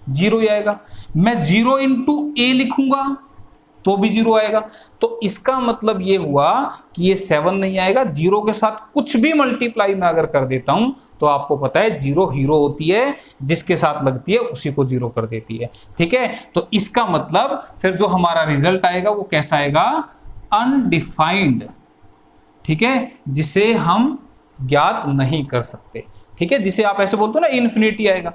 0 ही आएगा, मैं 0 इंटू a लिखूंगा तो भी 0 आएगा। तो इसका मतलब ये हुआ कि ये 7 नहीं आएगा। 0 के साथ कुछ भी मल्टीप्लाई में अगर कर देता हूं तो आपको पता है 0 हीरो होती है, जिसके साथ लगती है उसी को 0 कर देती है। ठीक है, तो इसका मतलब फिर जो हमारा रिजल्ट आएगा वो कैसा आएगा? अनडिफाइंड, ठीक है, जिसे हम ज्ञात नहीं कर सकते, ठीक है, जिसे आप ऐसे बोलते हो ना इन्फिनिटी आएगा,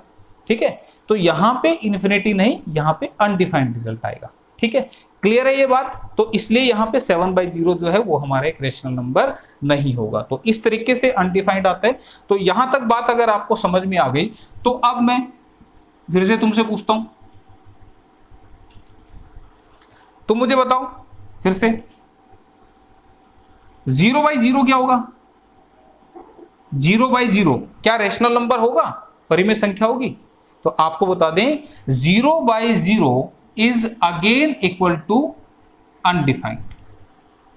ठीक है, तो यहां पे इन्फिनिटी नहीं, यहां पे अनडिफाइंड रिजल्ट आएगा, ठीक है, क्लियर है ये बात। तो इसलिए यहां पे 7/0 जो है वो हमारा एक रेशनल नंबर नहीं होगा। तो इस तरीके से अनडिफाइंड आता है। तो यहां तक बात अगर आपको समझ में आ गई तो अब मैं फिर से तुमसे पूछता हूं, तुम मुझे बताओ फिर से 0/0 क्या होगा? 0/0 क्या रेशनल नंबर होगा, परिमेय संख्या होगी? तो आपको बता दें 0/0 is again equal to undefined,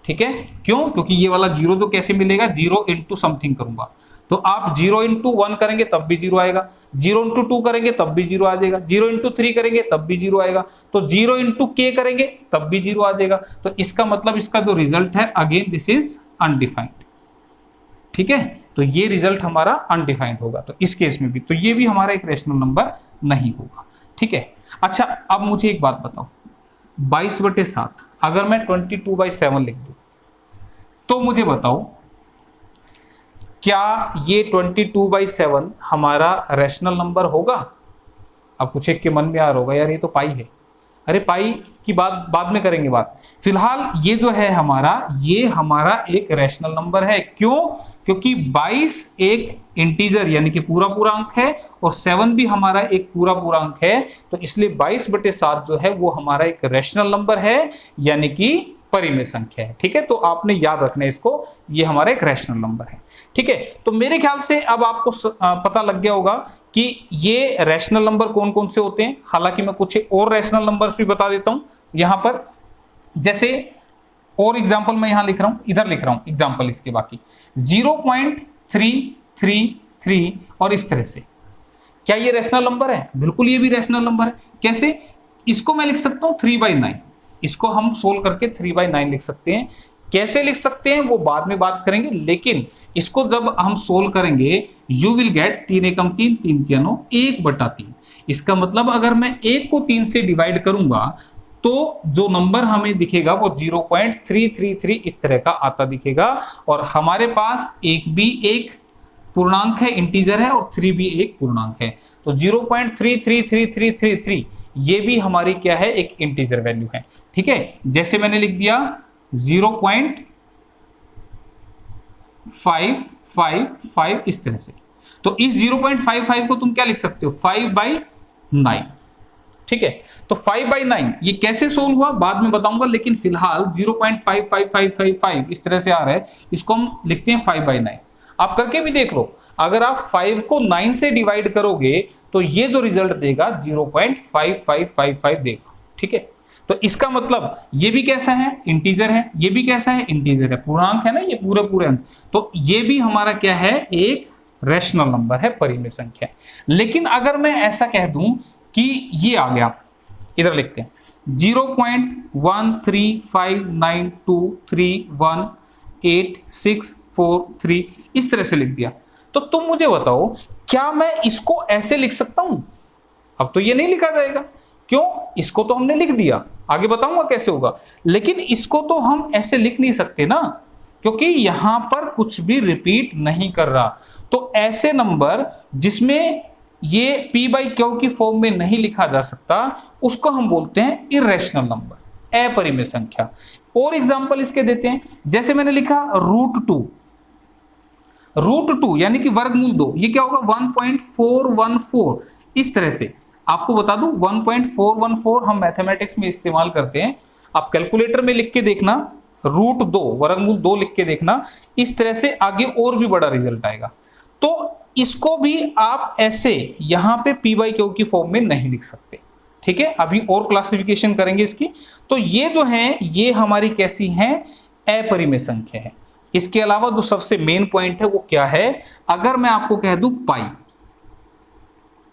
ठीक है, क्यों? क्योंकि ये वाला 0 तो कैसे मिलेगा, 0 इंटू समथिंग करूंगा, तो आप 0 इंटू 1 करेंगे तब भी 0 आएगा, 0 इंटू 2 करेंगे तब भी 0 आ जाएगा, 0 इंटू 3 करेंगे तब भी 0 आएगा, तो 0 इंटू k करेंगे तब भी 0 आ जाएगा। तो इसका मतलब इसका जो रिजल्ट है अगेन दिस इज अनडिफाइंड, ठीक है, तो ये रिजल्ट हमारा अनडिफाइंड होगा। तो इस केस में भी तो ये भी हमारा एक रेशनल नंबर नहीं होगा, ठीक है। अच्छा अब मुझे एक बात बताओ, 22/7 अगर मैं 22/7 लिख दूं तो मुझे बताओ क्या ये 22/7 हमारा रेशनल नंबर होगा? अब कुछ एक के मन में आ रहा होगा यार ये तो पाई है, अरे पाई की बात बाद में करेंगे बात, फिलहाल ये जो है हमारा, ये हमारा एक रेशनल नंबर है। क्यों? क्योंकि 22 एक इंटीजर यानी कि पूरा पूरा अंक है और 7 भी हमारा एक पूरा पूरा अंक है, तो इसलिए 22/7 जो है वो हमारा एक रेशनल नंबर है यानी कि परिमेय संख्या है, ठीक है। तो आपने याद रखना है इसको, ये हमारा एक रेशनल नंबर है, ठीक है। तो मेरे ख्याल से अब आपको पता लग गया होगा कि ये रेशनल नंबर कौन कौन से होते हैं। हालांकि मैं कुछ और रेशनल नंबर्स भी बता देता हूं यहां पर, जैसे और एग्जांपल मैं यहां लिख रहा हूं, इधर लिख रहा हूं एग्जांपल इसके बाकी 0.333 और इस तरह से। क्या ये रेशनल नंबर है? बिल्कुल ये भी रेशनल नंबर है। कैसे? इसको मैं लिख सकता हूं 3/9, इसको हम सोल्व करके 3/9 लिख सकते हैं। कैसे लिख सकते हैं वो बाद में बात करेंगे, लेकिन इसको जब हम सोल्व करेंगे यू विल गेट 3 एकम 3, 3 तिया 9, 1/3। इसका मतलब अगर मैं 1 को 3 से डिवाइड करूंगा तो जो नंबर हमें दिखेगा वो 0.333 इस तरह का आता दिखेगा, और हमारे पास एक भी एक पूर्णांक है, इंटीजर है, और 3 भी एक पूर्णांक है। तो 0.33333 ये भी हमारी क्या है, एक इंटीजर वैल्यू है, ठीक है। जैसे मैंने लिख दिया 0.555 इस तरह से, तो इस 0.55 को तुम क्या लिख सकते हो, 5/9, ठीक है। तो 5/9 ये कैसे सोल्व हुआ बाद में बताऊंगा, लेकिन फिलहाल 0.55555 इस तरह से आ रहा है, इसको हम लिखते हैं 5/9। आप करके भी देख लो, अगर आप 5 को 9 से डिवाइड करोगे तो ये जो रिजल्ट देगा 0.5555 देगा, ठीक है। तो इसका मतलब ये भी कैसा है, इंटीजर है, ये भी कैसा है, इंटीजर है, पूर्णांक है ना ये पूरे पूरे अंक, तो ये भी हमारा क्या है, एक रेशनल नंबर है, परिमेय संख्या है। लेकिन अगर मैं ऐसा कह दूं कि ये आ गया, इधर लिखते हैं 0.13592318643 इस तरह से लिख दिया, तो तुम मुझे बताओ क्या मैं इसको ऐसे लिख सकता हूं? अब तो ये नहीं लिखा जाएगा, क्यों? इसको तो हमने लिख दिया, आगे बताऊंगा कैसे होगा, लेकिन इसको तो हम ऐसे लिख नहीं सकते ना, क्योंकि यहां पर कुछ भी रिपीट नहीं कर रहा। तो ऐसे नंबर जिसमें ये p/q की फॉर्म में नहीं लिखा जा सकता उसको हम बोलते हैं इरेशनल नंबर, अपरिमेय संख्या। और एग्जांपल इसके देते हैं, जैसे मैंने लिखा √2 यानी कि वर्गमूल 2, ये क्या होगा 1.414 इस तरह से। आपको बता दूं 1.414 हम मैथमेटिक्स में इस्तेमाल करते हैं, आप कैलकुलेटर में लिख के देखना √2 वर्गमूल 2 लिख के देखना, इस तरह से आगे और भी बड़ा रिजल्ट आएगा। तो इसको भी आप ऐसे यहां पे p/q की फॉर्म में नहीं लिख सकते, ठीक है। अभी और क्लासिफिकेशन करेंगे इसकी। तो ये जो है ये हमारी कैसी है, अपरिमेय संख्या है। इसके अलावा जो सबसे मेन पॉइंट है वो क्या है, अगर मैं आपको कह दूं पाई,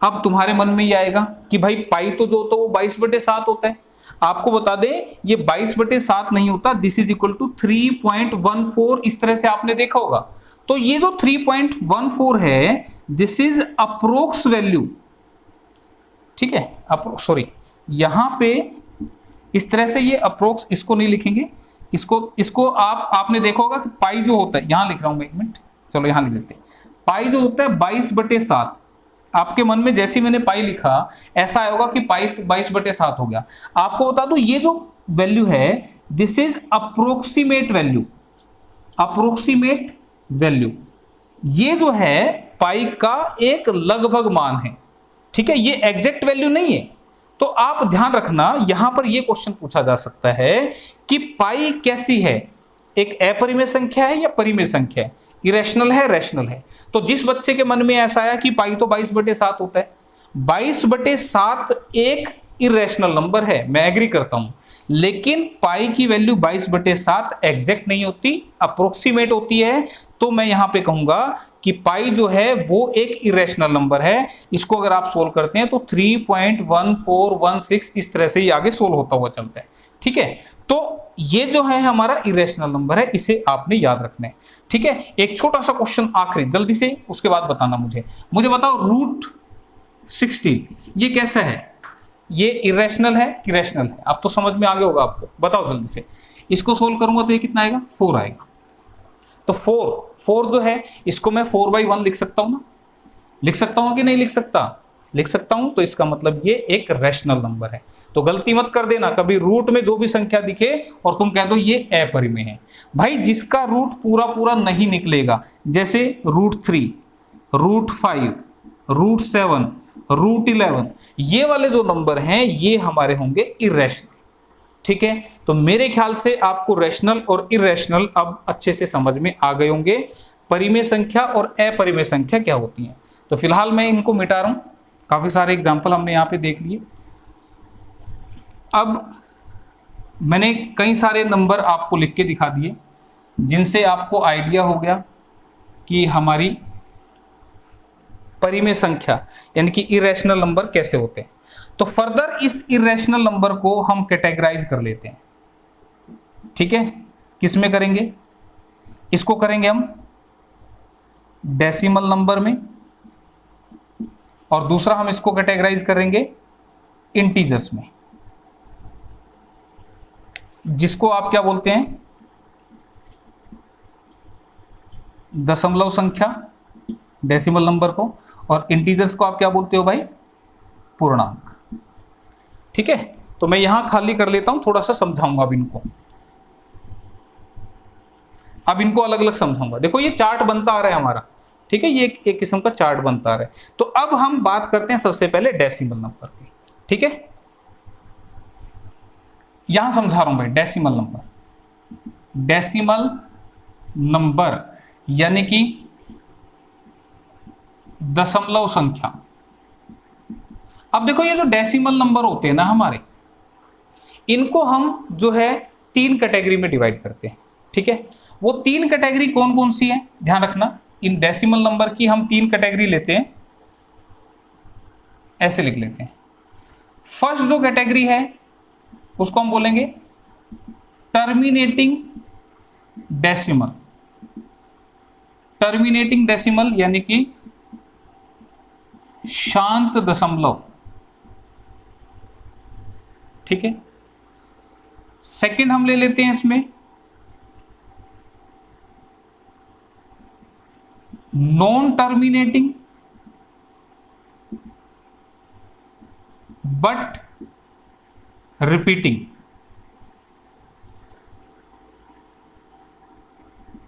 अब तुम्हारे मन में ये आएगा कि भाई पाई तो जो होता है वो 22/7 होता है। आपको बता दें ये 22/7 नहीं होता, दिस इज इक्वल टू 3.14 इस तरह से आपने देखा होगा। तो ये जो 3.14 है दिस इज अप्रोक्स वैल्यू, ठीक है, सॉरी यहां पे इस तरह से ये अप्रोक्स, इसको नहीं लिखेंगे, इसको इसको आपने देखा होगा कि पाई जो होता है, यहां लिख रहा हूं मैं, एक मिनट, चलो यहां लिख देते हैं। पाई जो होता है 22/7, आपके मन में जैसे मैंने पाई लिखा ऐसा आया होगा कि पाई 22/7 हो गया। आपको बता दूं ये जो वैल्यू है this is approximate value, approximate value. ये जो है पाई का एक लगभग मान है, ठीक है, ये एग्जैक्ट वैल्यू नहीं है। तो आप ध्यान रखना, यहां पर यह क्वेश्चन पूछा जा सकता है कि पाई कैसी है, एक अपरिमेय संख्या है या परिमेय संख्या है, इरेशनल है रैशनल है। तो जिस बच्चे के मन में ऐसा आया कि पाई तो 22/7 होता है, 22/7 एक इरेशनल नंबर है, मैं एग्री करता हूं, लेकिन पाई की वैल्यू 22/7 एग्जैक्ट नहीं होती, अप्रोक्सीमेट होती है। तो मैं यहां पे कहूंगा कि पाई जो है वो एक इरेशनल नंबर है। इसको अगर आप सोल्व करते हैं तो 3.1416 इस तरह से ही आगे सोल्व होता हुआ चलता है, ठीक है। तो ये जो है हमारा इरेशनल नंबर है, इसे आपने याद रखना है, ठीक है। एक छोटा सा क्वेश्चन आखिरी जल्दी से, उसके बाद बताना मुझे बताओ √16 ये कैसा है, ये इरेशनल है कि रैशनल है? अब तो समझ में आ गया होगा आपको, बताओ जल्दी से। इसको सोल्व करूंगा तो ये कितना आएगा, 4 आएगा। तो 4 जो है इसको मैं 4/1 लिख सकता हूं ना, लिख सकता हूं कि नहीं लिख सकता, लिख सकता हूं। तो इसका मतलब ये एक रैशनल नंबर है। तो गलती मत कर देना, कभी रूट में जो भी संख्या दिखे और तुम कह दो ये अपरिमेय है। भाई जिसका रूट पूरा पूरा नहीं निकलेगा, जैसे √3, √5, √7, √11, ये वाले जो नंबर हैं ये हमारे होंगे इरेशनल, ठीक है। तो मेरे ख्याल से आपको रैशनल और इरेशनल अब अच्छे से समझ में आ गए होंगे, परिमेय संख्या और अपरिमेय संख्या क्या होती है। तो फिलहाल मैं इनको मिटा रहा हूं, काफी सारे एग्जाम्पल हमने यहां पे देख लिए। अब मैंने कई सारे नंबर आपको लिख के दिखा दिए जिनसे आपको आइडिया हो गया कि हमारी परिमेय संख्या यानी कि इरेशनल नंबर कैसे होते हैं। तो फर्दर इस इरेशनल नंबर को हम कैटेगराइज कर लेते हैं, ठीक है। किस में करेंगे, इसको करेंगे हम डेसिमल नंबर में, और दूसरा हम इसको कैटेगराइज करेंगे इंटीजर्स में, जिसको आप क्या बोलते हैं, दशमलव संख्या, डेसिमल नंबर को, और इंटीजर्स को आप क्या बोलते हो भाई, पूर्णांक, ठीक है। तो मैं यहां खाली कर लेता हूं, थोड़ा सा समझाऊंगा अब इनको अलग अलग समझाऊंगा। देखो ये चार्ट बनता आ रहा है हमारा, ठीक है, ये एक किस्म का चार्ट बनता आ रहा है। तो अब हम बात करते हैं सबसे पहले डेसिमल नंबर की, ठीक है। यहां समझा रहा हूं भाई, डेसिमल नंबर यानी कि दशमलव संख्या। अब देखो ये जो डेसिमल नंबर होते हैं ना हमारे, इनको हम जो है 3 कैटेगरी में डिवाइड करते हैं, ठीक है। वो 3 कैटेगरी कौन कौन सी है, ध्यान रखना। इन डेसिमल नंबर की हम 3 कैटेगरी लेते हैं, ऐसे लिख लेते हैं। फर्स्ट जो कैटेगरी है उसको हम बोलेंगे टर्मिनेटिंग डेसिमल, टर्मिनेटिंग डेसिमल यानी कि शांत दशमलव, ठीक है। सेकंड हम ले लेते हैं इसमें नॉन टर्मिनेटिंग बट रिपीटिंग,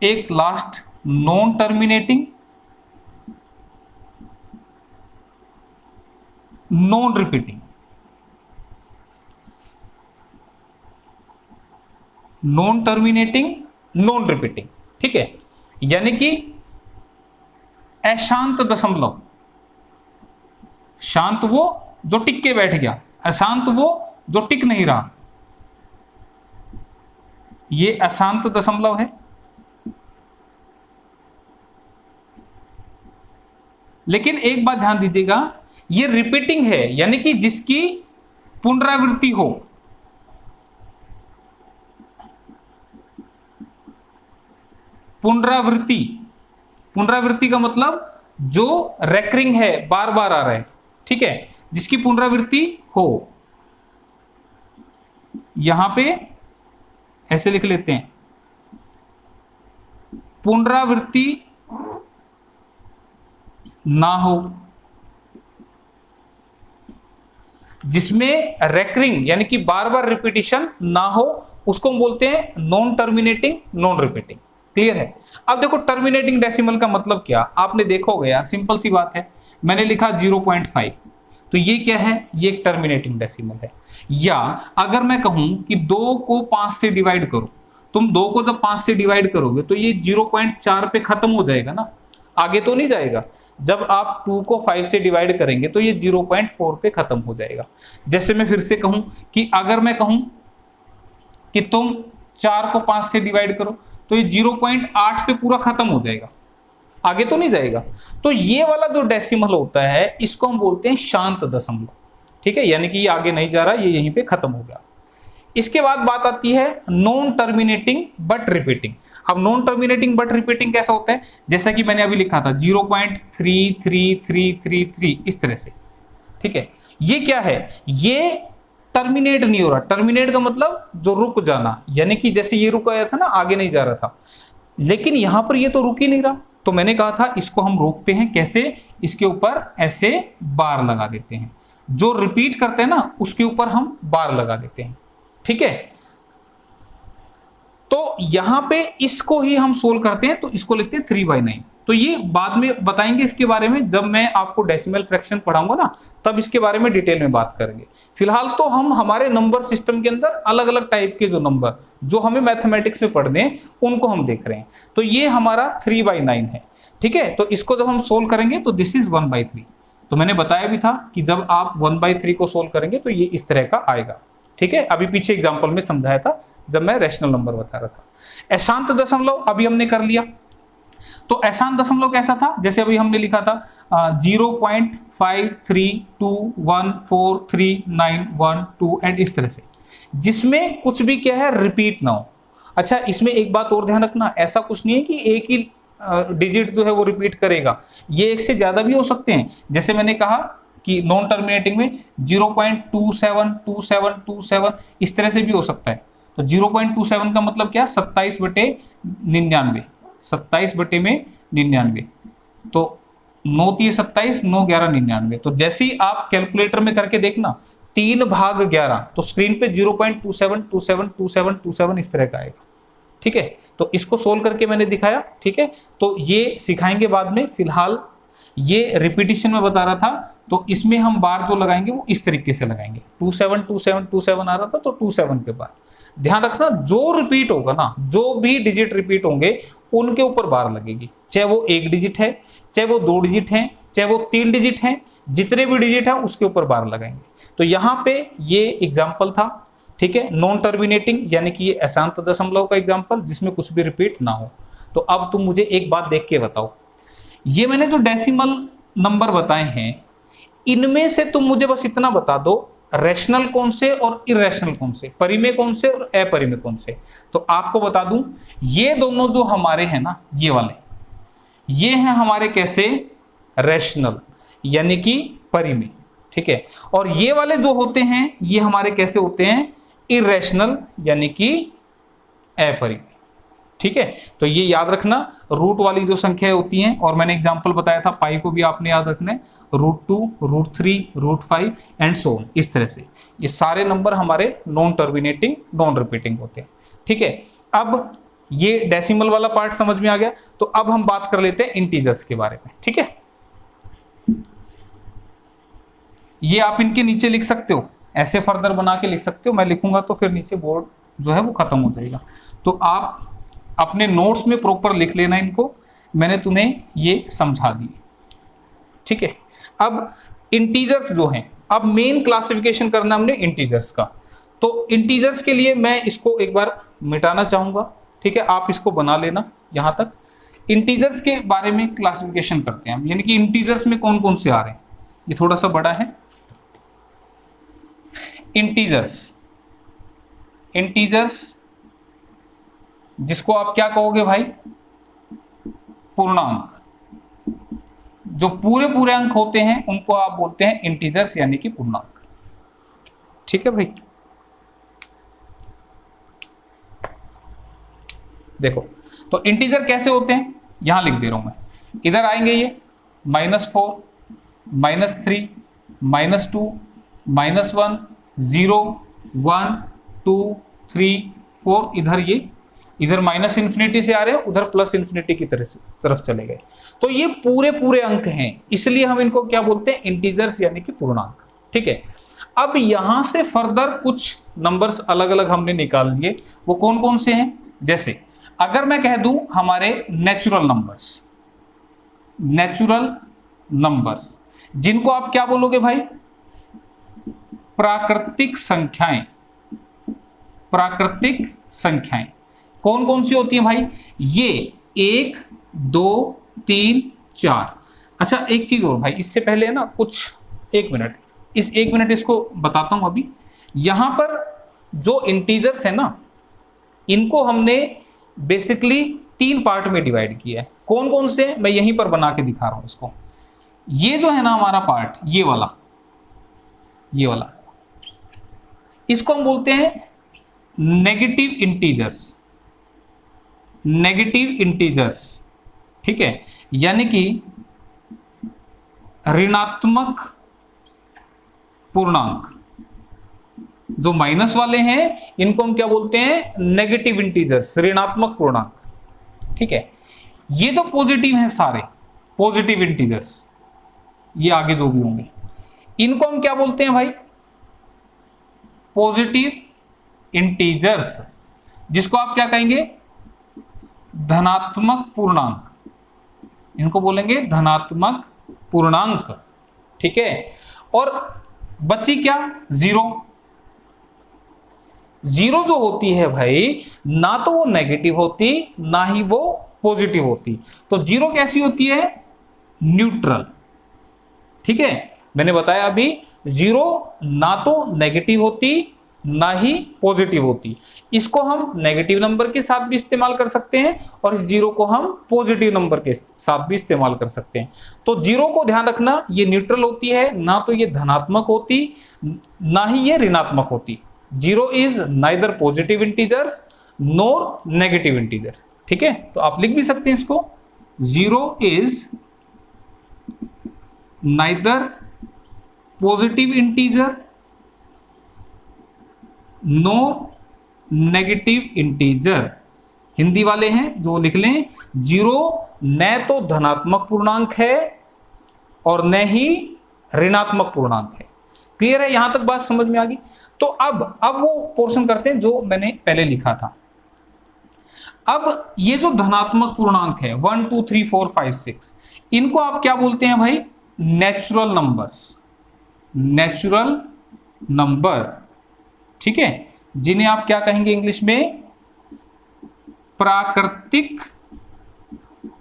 एक last non terminating non repeating, non terminating non repeating, ठीक है। यानी कि अशांत दशमलव, शांत वो जो टिक के बैठ गया, अशांत वो जो टिक नहीं रहा, ये अशांत दशमलव है। लेकिन एक बात ध्यान दीजिएगा, ये रिपीटिंग है यानी कि जिसकी पुनरावृत्ति हो। पुनरावृत्ति, पुनरावृत्ति का मतलब जो रेकरिंग है, बार बार आ रहा है, ठीक है, जिसकी पुनरावृत्ति हो। यहां पे ऐसे लिख लेते हैं, पुनरावृत्ति ना हो, जिसमें रेकरिंग यानी कि बार बार रिपीटिशन ना हो, उसको हम बोलते हैं non terminating non repeating. Clear है? अब देखो टर्मिनेटिंग डेसिमल का मतलब क्या, आपने देखा होगा यार, सिंपल सी बात है, मैंने लिखा 0.5, तो ये क्या है, ये एक टर्मिनेटिंग डेसिमल है। या अगर मैं कहूं कि 2 को 5 से डिवाइड करो, तुम 2 को जब 5 से डिवाइड करोगे तो ये 0.4 पे खत्म हो जाएगा ना, आगे तो नहीं जाएगा। जब आप 2 को 5 से डिवाइड करेंगे तो ये 0.4 पे खत्म हो जाएगा। जैसे मैं फिर से कहूं कि अगर मैं कहूं कि तुम 4 को 5 से डिवाइड करो तो ये 0.8 पे पूरा खत्म हो जाएगा, आगे तो नहीं जाएगा। तो ये वाला जो डेसिमल होता है इसको हम बोलते हैं शांत दशमलव। ठीक है, यानी कि ये आगे नहीं जा रहा, ये यहीं पे खत्म हो गया। इसके बाद बात आती है नॉन टर्मिनेटिंग बट रिपीटिंग। अब नॉन टर्मिनेटिंग बट रिपीटिंग कैसा होता है, जैसा कि मैंने अभी लिखा था 0.3333 इस तरह से। ठीक है, ये क्या है, ये टर्मिनेट नहीं हो रहा। टर्मिनेट का मतलब जो रुक जाना, यानी कि जैसे ये रुक गया था ना, आगे नहीं जा रहा था, लेकिन यहां पर ये तो रुक ही नहीं रहा। तो मैंने कहा था इसको हम रोकते हैं कैसे, इसके ऊपर ऐसे बार लगा देते हैं, जो रिपीट करते हैं ना उसके ऊपर हम बार लगा देते हैं। ठीक है, तो यहां पे इसको ही हम सोल्व करते हैं, तो इसको लिखते हैं 3/9। तो ये बाद में बताएंगे इसके बारे में, जब मैं आपको डेसिमल फ्रैक्शन पढ़ाऊंगा ना तब इसके बारे में डिटेल में बात करेंगे। फिलहाल तो हम हमारे नंबर सिस्टम के अंदर अलग अलग टाइप के जो नंबर जो हमें मैथमेटिक्स में पढ़ने हैं उनको हम देख रहे हैं। तो ये हमारा 3/9 है। ठीक है, तो इसको जब हम सोल्व करेंगे तो दिस इज 1/3। तो मैंने बताया भी था कि जब आप 1/3 को सोल्व करेंगे तो ये इस तरह का आएगा। ठीक है, अभी पीछे एग्जाम्पल में समझाया था जब मैं रैशनल नंबर बता रहा था। अशांत दशमलव अभी हमने कर लिया। तो अशांत दशमलव कैसा था, जैसे अभी हमने लिखा था 0.5321439112 एंड इस तरह से, जिसमें कुछ भी क्या है रिपीट ना हो। अच्छा, इसमें एक बात और ध्यान रखना, ऐसा कुछ नहीं है कि एक ही डिजिट जो है वो रिपीट करेगा, ये एक से ज्यादा भी हो सकते हैं। जैसे मैंने कहा कि नॉन टर्मिनेटिंग में 0.272727 इस तरह से भी हो सकता है। तो 0.27 का मतलब क्या, 27/99, 27/99। तो 9 3 27, 9 11 99। तो जैसे ही आप कैलकुलेटर में करके देखना 3/11, तो स्क्रीन पे 0.27272727 इस तरह का आएगा। ठीक है, तो इसको सोल्व करके मैंने दिखाया। ठीक है, तो ये सिखाएंगे बाद में, फिलहाल ये रिपीटिशन में बता रहा था। तो इसमें हम बार जो लगाएंगे वो इस तरीके से लगाएंगे, 272727 आ रहा था तो 27 के बाद ध्यान रखना, जो रिपीट होगा ना, जो भी डिजिट रिपीट होंगे उनके ऊपर बार लगेगी, चाहे वो 1 डिजिट है, चाहे वो 2 डिजिट है, चाहे वो 3 डिजिट है, जितने भी डिजिट है उसके ऊपर बार लगाएंगे। तो यहाँ पे ये एग्जाम्पल था। ठीक है, नॉन टर्मिनेटिंग यानी कि ये अशांत दशमलव का एग्जाम्पल जिसमें कुछ भी रिपीट ना हो। तो अब तुम मुझे एक बात देख के बताओ, ये मैंने जो डेसिमल नंबर बताए हैं इनमें से तुम मुझे बस इतना बता दो, रैशनल कौन से और इरेशनल कौन से, परिमेय कौन से और अपरिमेय कौन से। तो आपको बता दूं, ये दोनों जो हमारे हैं ना, ये वाले, ये हैं हमारे कैसे, रैशनल यानी कि परिमेय। ठीक है, और ये वाले जो होते हैं ये हमारे कैसे होते हैं, इरेशनल यानी कि अपरिमेय। ठीक है, तो ये याद रखना, रूट वाली जो संख्याएं होती हैं, और मैंने एग्जांपल बताया था पाई को भी आपने याद रखना है, √2, √3, √5 एंड सो ऑन, इस तरह से ये सारे नंबर हमारे नॉन टर्मिनेटिंग नॉन रिपीटिंग होते हैं। ठीक है, अब ये डेसिमल वाला पार्ट समझ में आ गया। तो अब हम बात कर लेते हैं इंटीजर्स के बारे में। ठीक है, ये आप इनके नीचे लिख सकते हो, ऐसे फर्दर बना के लिख सकते हो, मैं लिखूंगा तो फिर नीचे बोर्ड जो है वो खत्म हो जाएगा। तो आप अपने नोट्स में प्रॉपर लिख लेना इनको, मैंने तुम्हें ये समझा दी। ठीक है, अब इंटीजर्स जो हैं, अब मेन क्लासिफिकेशन करना हमने इंटीजर्स का। तो इंटीजर्स के लिए मैं इसको एक बार मिटाना चाहूंगा। ठीक है, आप इसको बना लेना यहां तक। इंटीजर्स के बारे में क्लासिफिकेशन करते हैं हम, यानी कि इंटीजर्स में कौन कौन से आ रहे हैं। ये थोड़ा सा बड़ा है। इंटीजर्स जिसको आप क्या कहोगे भाई, पूर्णांक। जो पूरे पूरे अंक होते हैं उनको आप बोलते हैं इंटीजर्स यानी कि पूर्णांक। ठीक है भाई, देखो, तो इंटीजर कैसे होते हैं यहां लिख दे रहा हूं मैं। इधर आएंगे ये -4, -3, -2, -1, 0, 1, 2, 3, 4, इधर माइनस इंफिनिटी से आ रहे हैं, उधर प्लस इंफिनिटी की तरफ चले गए। तो ये पूरे पूरे अंक हैं, इसलिए हम इनको क्या बोलते हैं, इंटीजर्स यानी कि पूर्णांक। ठीक है, अब यहां से फर्दर कुछ नंबर्स अलग अलग हमने निकाल दिए। वो कौन कौन से हैं, जैसे अगर मैं कह दूं हमारे नेचुरल नंबर्स जिनको आप क्या बोलोगे भाई, प्राकृतिक संख्याएं कौन कौन सी होती हैं भाई, ये 1, 2, 3, 4। अच्छा एक चीज और भाई, इससे पहले है ना कुछ 1 मिनट इसको बताता हूं। अभी यहां पर जो इंटीजर्स है ना, इनको हमने बेसिकली 3 पार्ट में डिवाइड किया है। कौन कौन से, मैं यहीं पर बना के दिखा रहा हूं इसको। ये जो है ना हमारा पार्ट, ये वाला इसको हम बोलते हैं नेगेटिव इंटीजर्स। ठीक है, यानी कि ऋणात्मक पूर्णांक। जो माइनस वाले हैं इनको हम क्या बोलते हैं, नेगेटिव इंटीजर्स, ऋणात्मक पूर्णांक। ठीक है, ये तो पॉजिटिव हैं सारे, पॉजिटिव इंटीजर्स, ये आगे जो भी होंगे इनको हम क्या बोलते हैं भाई, पॉजिटिव इंटीजर्स, जिसको आप क्या कहेंगे, धनात्मक पूर्णांक, इनको बोलेंगे धनात्मक पूर्णांक। ठीक है, और बची क्या, जीरो जो होती है भाई, ना तो वो नेगेटिव होती ना ही वो पॉजिटिव होती। तो जीरो कैसी होती है, न्यूट्रल। ठीक है, मैंने बताया अभी, जीरो ना तो नेगेटिव होती ना ही पॉजिटिव होती। इसको हम नेगेटिव नंबर के साथ भी इस्तेमाल कर सकते हैं और इस जीरो को हम पॉजिटिव नंबर के साथ भी इस्तेमाल कर सकते हैं। तो जीरो को ध्यान रखना, ये न्यूट्रल होती है, ना तो ये धनात्मक होती ना ही ये ऋणात्मक होती। Zero is neither positive integers nor negative integers. ठीक है, तो आप लिख भी सकते हैं इसको, zero is neither positive integer no negative integer. Hindi वाले हैं जो लिख लें, जीरो न तो धनात्मक पूर्णांक है और न ही ऋणात्मक पूर्णांक है। क्लियर है, यहां तक बात समझ में आ गई। तो अब वो पोर्शन करते हैं जो मैंने पहले लिखा था। अब ये जो धनात्मक पूर्णांक है 1, 2, 3, 4, 5, 6, इनको आप क्या बोलते हैं भाई, नेचुरल नंबर। ठीक है, जिन्हें आप क्या कहेंगे इंग्लिश में, प्राकृतिक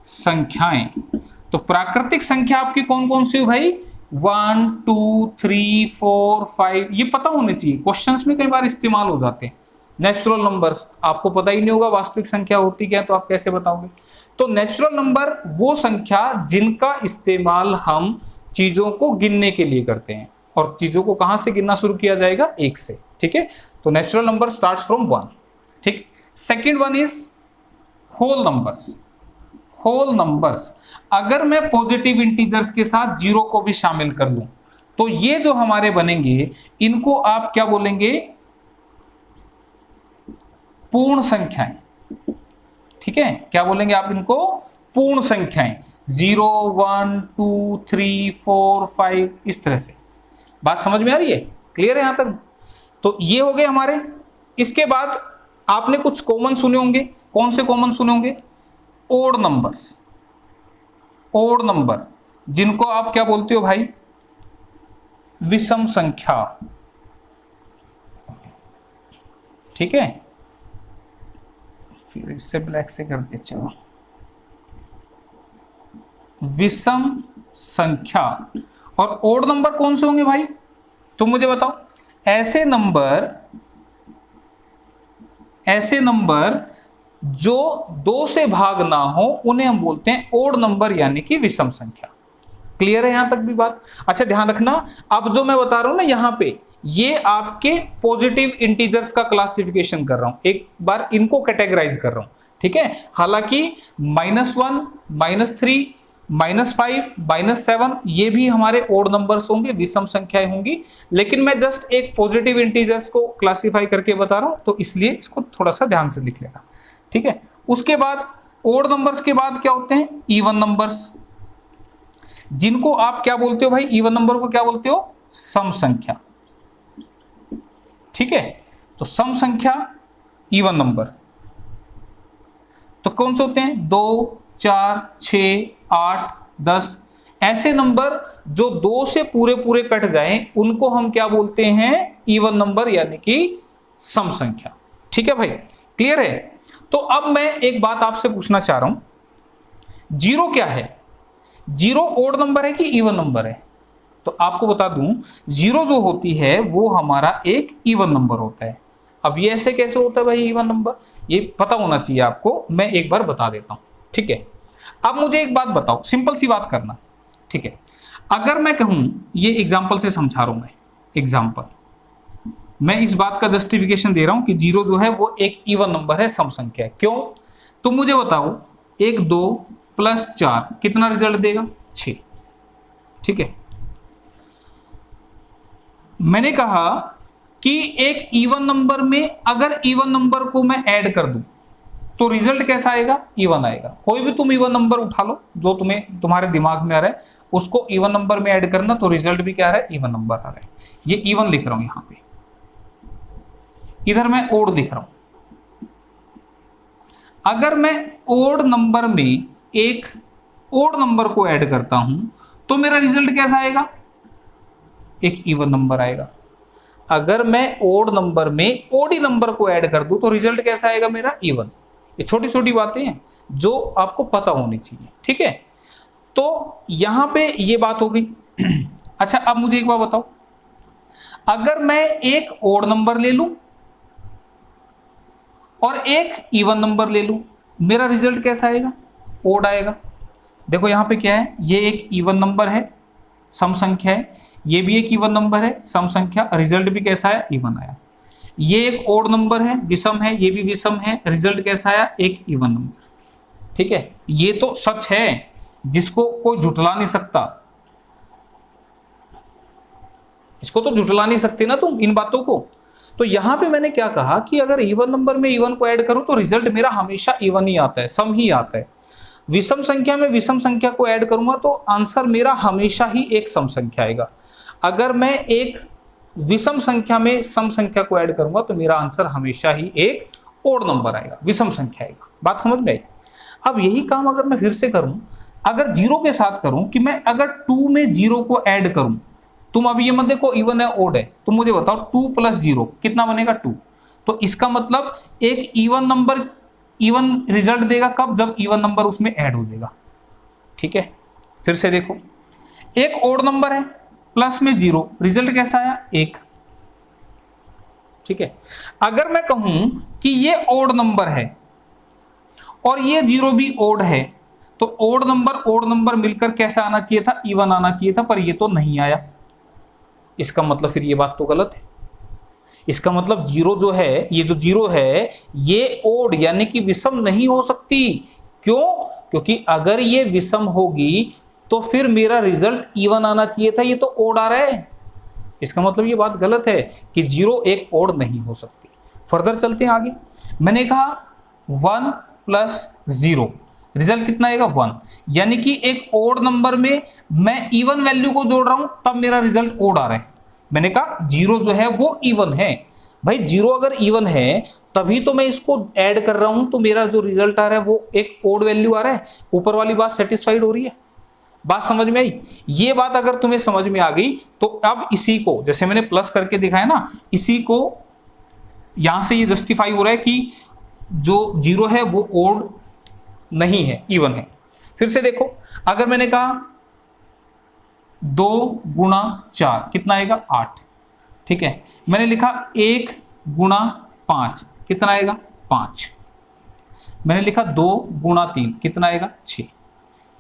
संख्याएं। तो प्राकृतिक संख्या आपकी कौन कौन सी हो भाई, 1, 2, 3, 4, 5, ये पता होने चाहिए, क्वेश्चंस में कई बार इस्तेमाल हो जाते हैं। नेचुरल नंबर्स आपको पता ही नहीं होगा वास्तविक संख्या होती क्या, तो आप कैसे बताओगे। तो नेचुरल नंबर वो संख्या जिनका इस्तेमाल हम चीजों को गिनने के लिए करते हैं, और चीजों को कहां से गिनना शुरू किया जाएगा, 1 से। ठीक है, तो नेचुरल नंबर स्टार्ट्स फ्रॉम 1। ठीक, second one is whole numbers. अगर मैं पॉजिटिव इंटीजर्स के साथ जीरो को भी शामिल कर लूं, तो ये जो हमारे बनेंगे, इनको आप क्या बोलेंगे, पूर्ण संख्याएं। ठीक है, क्या बोलेंगे आप इनको, पूर्ण संख्याएं। 0, 1, 2, 3, 4, 5, इस तरह से। बात समझ में आ रही है, क्लियर है यहां तक। तो ये हो गए हमारे। इसके बाद आपने कुछ कॉमन सुने होंगे। कौन से कॉमन सुने होंगे, ओड नंबर, जिनको आप क्या बोलते हो भाई, विषम संख्या। ठीक है, फिर इससे ब्लैक से करके चलो, विषम संख्या। और ओड नंबर कौन से होंगे भाई, तुम मुझे बताओ। ऐसे नंबर जो 2 से भाग ना हो, उन्हें हम बोलते हैं ओड नंबर यानी कि विषम संख्या। क्लियर है यहां तक भी बात। अच्छा ध्यान रखना, अब जो मैं बता रहा हूं ना यहां पे, ये आपके पॉजिटिव इंटीजर्स का क्लासिफिकेशन कर रहा हूं, एक बार इनको कैटेगराइज कर रहा हूं। ठीक है। हालांकि -1, -3, -5, -7 ये भी हमारे ओड नंबर्स होंगे, विषम संख्याएं होंगी, लेकिन मैं जस्ट एक पॉजिटिव इंटीजर्स को क्लासिफाई करके बता रहा हूं, तो इसलिए इसको थोड़ा सा ध्यान से लिख लेना, ठीक है। उसके बाद ओड नंबर्स के बाद क्या होते हैं, इवन नंबर्स, जिनको आप क्या बोलते हो भाई, इवन नंबर को क्या बोलते हो, सम संख्या, ठीक है। तो सम संख्या, इवन नंबर, तो कौन से होते हैं, 2, 4, 6, 8, 10, ऐसे नंबर जो 2 से पूरे पूरे कट जाएं उनको हम क्या बोलते हैं, इवन नंबर यानी कि सम संख्या, ठीक है भाई, क्लियर है। तो अब मैं एक बात आपसे पूछना चाह रहा हूं, जीरो क्या है, जीरो ओड नंबर है कि इवन नंबर है। तो आपको बता दूं, जीरो जो होती है वो हमारा एक इवन नंबर होता है। अब ये ऐसे कैसे होता है भाई इवन नंबर, ये पता होना चाहिए आपको, मैं एक बार बता देता हूं, ठीक है। अब मुझे एक बात बताओ, सिंपल सी बात करना, ठीक है। अगर मैं कहूं, ये एग्जाम्पल से समझा रहा हूं मैं, एग्जाम्पल, मैं इस बात का जस्टिफिकेशन दे रहा हूं कि जीरो जो है वो एक इवन नंबर है, सम संख्या है। क्यों, तुम मुझे बताओ, 1, 2 + 4 कितना रिजल्ट देगा, 6, ठीक है। मैंने कहा कि एक इवन नंबर में अगर इवन नंबर को मैं ऐड कर दूं तो रिजल्ट कैसा आएगा, इवन आएगा। कोई भी तुम इवन नंबर उठा लो जो तुम्हारे दिमाग में आ रहा है, उसको इवन नंबर में ऐड करना, तो रिजल्ट भी क्या आ रहा है, इवन नंबर आ रहा है। ये इवन लिख रहा हूं यहां पे, इधर मैं ओड लिख रहा हूं। अगर मैं ओड नंबर में एक ओड नंबर को ऐड करता हूं तो मेरा रिजल्ट कैसा आएगा, एक इवन नंबर आएगा। अगर मैं ओड नंबर में ओडी नंबर को ऐड कर दूं तो रिजल्ट कैसा आएगा मेरा, इवन। ये छोटी छोटी बातें हैं जो आपको पता होनी चाहिए, ठीक है। तो यहां पे ये बात हो गई। अच्छा, अब मुझे एक बात बताओ, अगर मैं एक ओड नंबर ले लूं और एक इवन नंबर ले लूं, मेरा रिजल्ट कैसा आएगा, ओड आएगा। देखो यहां पे क्या है, ये एक इवन नंबर है, सम संख्या है, ये भी एक इवन नंबर है, सम संख्या, रिजल्ट भी कैसा है, इवन आया। ये एक ओड नंबर है, विषम है, ये भी विषम है, रिजल्ट कैसा आया, एक इवन नंबर, ठीक है। ये तो सच है जिसको कोई झुठला नहीं सकता, इसको तो झुठला नहीं सकते ना तुम इन बातों को। तो यहां पे मैंने क्या कहा कि अगर इवन नंबर में इवन को ऐड करूं तो रिजल्ट मेरा हमेशा इवन ही आता है, सम ही आता है। विषम संख्या में विषम संख्या को ऐड करूंगा तो आंसर मेरा हमेशा ही एक सम संख्या आएगा। अगर मैं एक विषम संख्या में सम संख्या को ऐड करूंगा तो मेरा आंसर हमेशा ही एक ओड नंबर आएगा, विषम संख्या आएगा। बात समझ में आई। अब यही काम अगर मैं फिर से करूं, अगर जीरो के साथ करूं, कि मैं अगर 2 में जीरो को ऐड करूं, तुम अभी ये मत देखो इवन है ओड है, तुम मुझे बताओ 2 + 0 कितना बनेगा, 2। तो इसका मतलब एक इवन नंबर इवन रिजल्ट देगा कब, जब इवन नंबर उसमें ऐड हो जाएगा, ठीक है। फिर से देखो, एक ओड नंबर है, प्लस में 0, रिजल्ट कैसा आया, 1, ठीक है। अगर मैं कहूं कि ये ओड नंबर है और ये 0 भी ओड है, तो ओड नंबर मिलकर कैसा आना चाहिए था, इवन आना चाहिए था, पर ये तो नहीं आया। इसका मतलब फिर ये बात तो गलत है। इसका मतलब 0 जो है, ये जो 0 है, ये ओड यानी कि विषम नहीं हो सकती। क्यों, क्योंकि अगर ये विषम होगी तो फिर मेरा रिजल्ट इवन आना चाहिए था, ये तो ओड आ रहा है। इसका मतलब ये बात गलत है कि 0 एक ओड नहीं हो सकती। फर्दर चलते हैं आगे। मैंने कहा 1 + 0, रिजल्ट कितना आएगा, 1। यानी कि एक ओड नंबर में मैं इवन वैल्यू को जोड़ रहा हूं, तब मेरा रिजल्ट ओड आ रहा है। मैंने कहा 0 जो है वो इवन है। भाई 0 अगर इवन है तभी तो मैं इसको ऐड कर रहा हूं, तो मेरा जो रिजल्ट आ रहा है वो एक ओड वैल्यू आ रहा है। ऊपर वाली बात सेटिस्फाइड हो रही है, बात समझ में आई। ये बात अगर तुम्हें समझ में आ गई तो अब इसी को, जैसे मैंने प्लस करके दिखाया ना, इसी को यहां से ये जस्टिफाई हो रहा है कि जो 0 है वो ओड नहीं है, इवन है। फिर से देखो, अगर मैंने कहा 2 × 4 कितना आएगा, 8, ठीक है। मैंने लिखा 1 × 5 कितना आएगा, 5। मैंने लिखा 2 × 3 कितना आएगा, 6,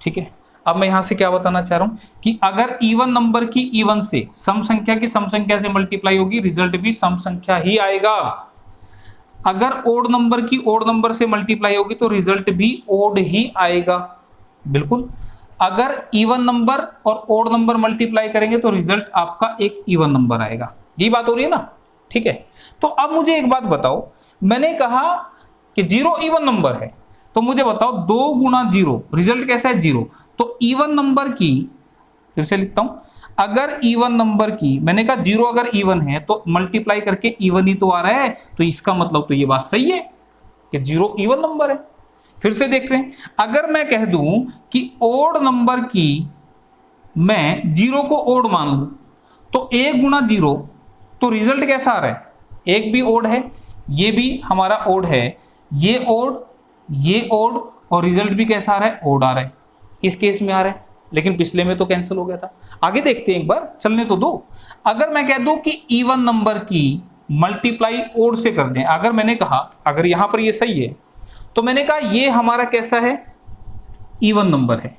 ठीक है। अब मैं यहां से क्या बताना चाह रहा हूं कि अगर इवन नंबर की इवन से सम संख्या की सम संख्या से मल्टीप्लाई होगी, रिजल्ट भी सम संख्या ही आएगा। अगर ओड नंबर की ओड नंबर से मल्टीप्लाई होगी तो रिजल्ट भी ओड ही आएगा, बिल्कुल। अगर इवन नंबर और ओड नंबर मल्टीप्लाई करेंगे तो रिजल्ट आपका एक इवन नंबर आएगा। यही बात हो रही है ना, ठीक है। तो अब मुझे एक बात बताओ, मैंने कहा कि 0 इवन नंबर है, तो मुझे बताओ 2 गुना 0 रिजल्ट कैसा है 0। तो इवन नंबर की, फिर से लिखता हूं, अगर इवन नंबर की, मैंने कहा 0 अगर इवन है तो मल्टीप्लाई करके इवन ही तो आ रहा है, तो इसका मतलब तो ये बात सही है कि 0 इवन नंबर है। फिर से देख रहे हैं, अगर मैं कह दूं कि ओड नंबर की मैं 0 को ओड मान लूं तो 1 गुना 0, तो रिजल्ट कैसा आ रहा है, एक भी ओड है, ये भी हमारा ओड है, ये ओड, ये ओड, और रिजल्ट भी कैसा आ रहा है, ओड आ रहा है। इस केस में आ रहा है, लेकिन पिछले में तो कैंसिल हो गया था। आगे देखते हैं, एक बार चलने तो दो। अगर मैं कह दूं कि इवन नंबर की मल्टीप्लाई ओड से कर दें, अगर मैंने कहा, अगर यहां पर ये सही है, तो मैंने कहा ये हमारा कैसा है, इवन नंबर है,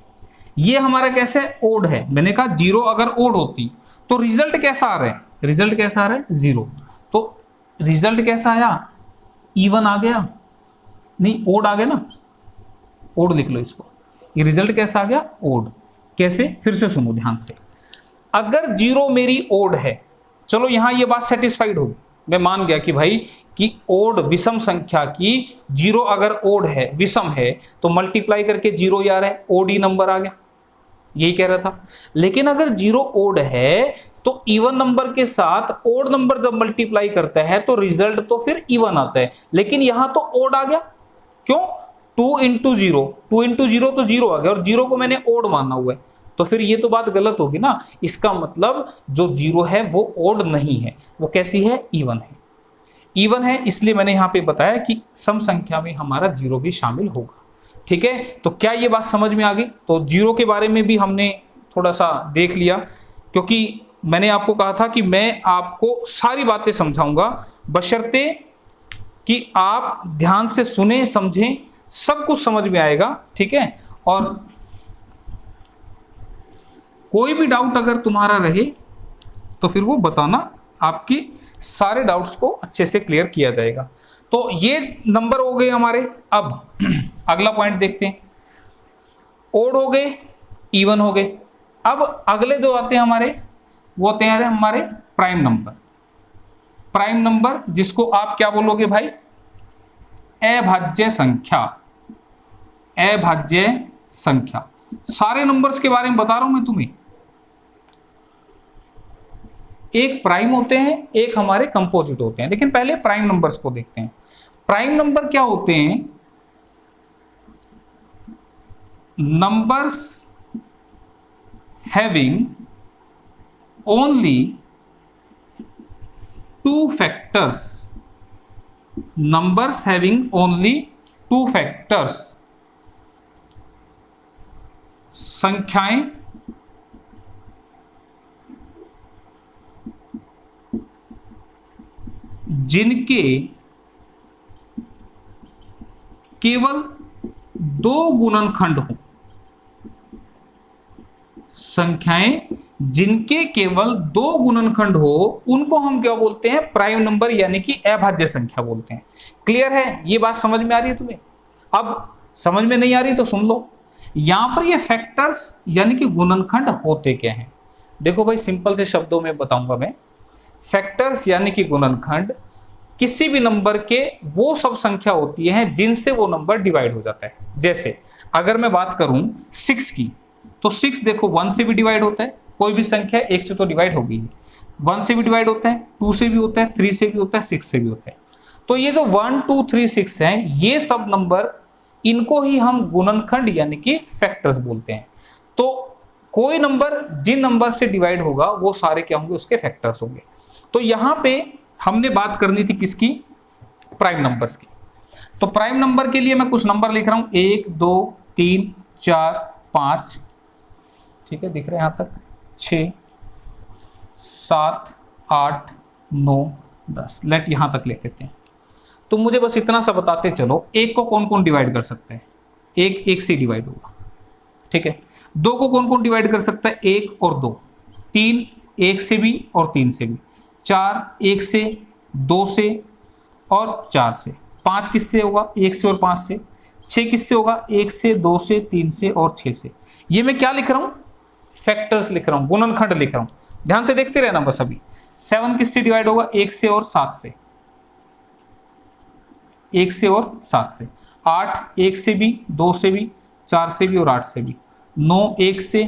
ये हमारा कैसा है, ओड है। मैंने कहा 0 अगर ओड होती तो रिजल्ट कैसा आ रहा है, रिजल्ट कैसा आ रहा है 0। तो रिजल्ट कैसा आया, इवन आ गया, नहीं ओड आ गया ना, ओड लिख लो इसको। ये रिजल्ट कैसा आ गया, ओड। कैसे, फिर से सुनो ध्यान से। अगर 0 मेरी ओड है, चलो यहां ये बात सेटिस्फाइड होगी, मैं मान गया कि भाई कि ओड विषम संख्या की 0 अगर ओड है, विषम है, तो मल्टीप्लाई करके 0 ही आ रहा है, ओड ही नंबर आ गया, यही कह रहा था। लेकिन अगर 0 ओड है तो इवन नंबर के साथ ओड नंबर जब मल्टीप्लाई करता है तो रिजल्ट तो फिर इवन आता है, लेकिन यहां तो ओड आ गया। क्यों, 2 इंटू 0, 2 इंटू 0 तो 0 आ गया, और 0 को मैंने ओड माना हुआ है, तो फिर ये तो बात गलत होगी ना। इसका मतलब जो 0 है वो ओड नहीं है, वो कैसी है, इवन है। इवन है, इसलिए मैंने यहां पे बताया कि सम संख्या में हमारा 0 भी शामिल होगा, ठीक है। तो क्या ये बात समझ में आ गई। तो 0 के बारे में भी हमने थोड़ा सा देख लिया, क्योंकि मैंने आपको कहा था कि मैं आपको सारी बातें समझाऊंगा, बशर्ते कि आप ध्यान से सुने, समझें, सब कुछ समझ में आएगा, ठीक है। और कोई भी डाउट अगर तुम्हारा रहे तो फिर वो बताना, आपकी सारे डाउट्स को अच्छे से क्लियर किया जाएगा। तो ये नंबर हो गए हमारे। अब अगला पॉइंट देखते हैं, ओड हो गए, इवन हो गए। अब अगले जो आते हैं हमारे, वो होते हैं हमारे प्राइम नंबर। प्राइम नंबर जिसको आप क्या बोलोगे भाई, अभाज्य संख्या, अभाज्य संख्या। सारे नंबर्स के बारे में बता रहा हूं मैं तुम्हें। एक प्राइम होते हैं, एक हमारे कंपोजिट होते हैं। लेकिन पहले प्राइम नंबर्स को देखते हैं। प्राइम नंबर क्या होते हैं, numbers having only 2 factors, numbers having only 2 factors, संख्याएं जिनके केवल 2 गुणनखंड हो, संख्याएं जिनके केवल 2 गुणनखंड हो, उनको हम क्या बोलते हैं, प्राइम नंबर यानी कि अभाज्य संख्या बोलते हैं। क्लियर है, ये बात समझ में आ रही है तुम्हें। अब समझ में नहीं आ रही तो सुन लो। यहां पर ये फैक्टर्स यानी कि गुणनखंड होते क्या हैं, देखो भाई, सिंपल से शब्दों में बताऊंगा मैं। फैक्टर्स यानी कि गुणनखंड किसी भी नंबर के वो सब संख्या होती है जिनसे वो नंबर डिवाइड हो जाता है। जैसे अगर मैं बात करूं 6 की, तो 6 देखो 1 से भी डिवाइड होता है, कोई भी संख्या 1 से तो डिवाइड होगी, 1 से भी डिवाइड होता है, 2 से भी होता है, 3 से भी होता है, 6 से भी होता है। तो ये जो 1 2 3 6 हैं, ये सब नंबर, इनको ही हम गुणनखंड यानी कि फैक्टर्स बोलते हैं। तो कोई नंबर जिन नंबर से डिवाइड होगा वो सारे क्या होंगे, उसके फैक्टर्स होंगे। तो यहां पे हमने बात करनी थी किसकी, प्राइम नंबर्स की। तो प्राइम नंबर के लिए मैं कुछ नंबर लिख रहा हूं, 1 2 3 4 5, ठीक है, दिख रहे हैं यहां तक, 6 7 8 9 10, लेट यहां तक ले लेते हैं। तो मुझे बस इतना सा बताते चलो, 1 को कौन कौन डिवाइड कर सकते हैं, 1 से डिवाइड होगा, ठीक है। 2 को कौन कौन डिवाइड कर सकता है, 1 और 2, 3 1 से भी और 3 से भी, 4 1 से 2 से, और 4 से। 5 किससे होगा? 1 से और 5 से। 6 किससे होगा? 1 से, 2 से, 3 से और 6 से। ये मैं क्या लिख रहा हूं? फैक्टर्स लिख रहा हूं, गुणनखंड लिख रहा हूं। ध्यान से देखते रहना बस। अभी 7 किससे डिवाइड होगा? 1 से और 7 से। 1 से और 7 से। 8 1 से भी, 2 से भी, 4 से भी और 8 से भी। 9 1 से,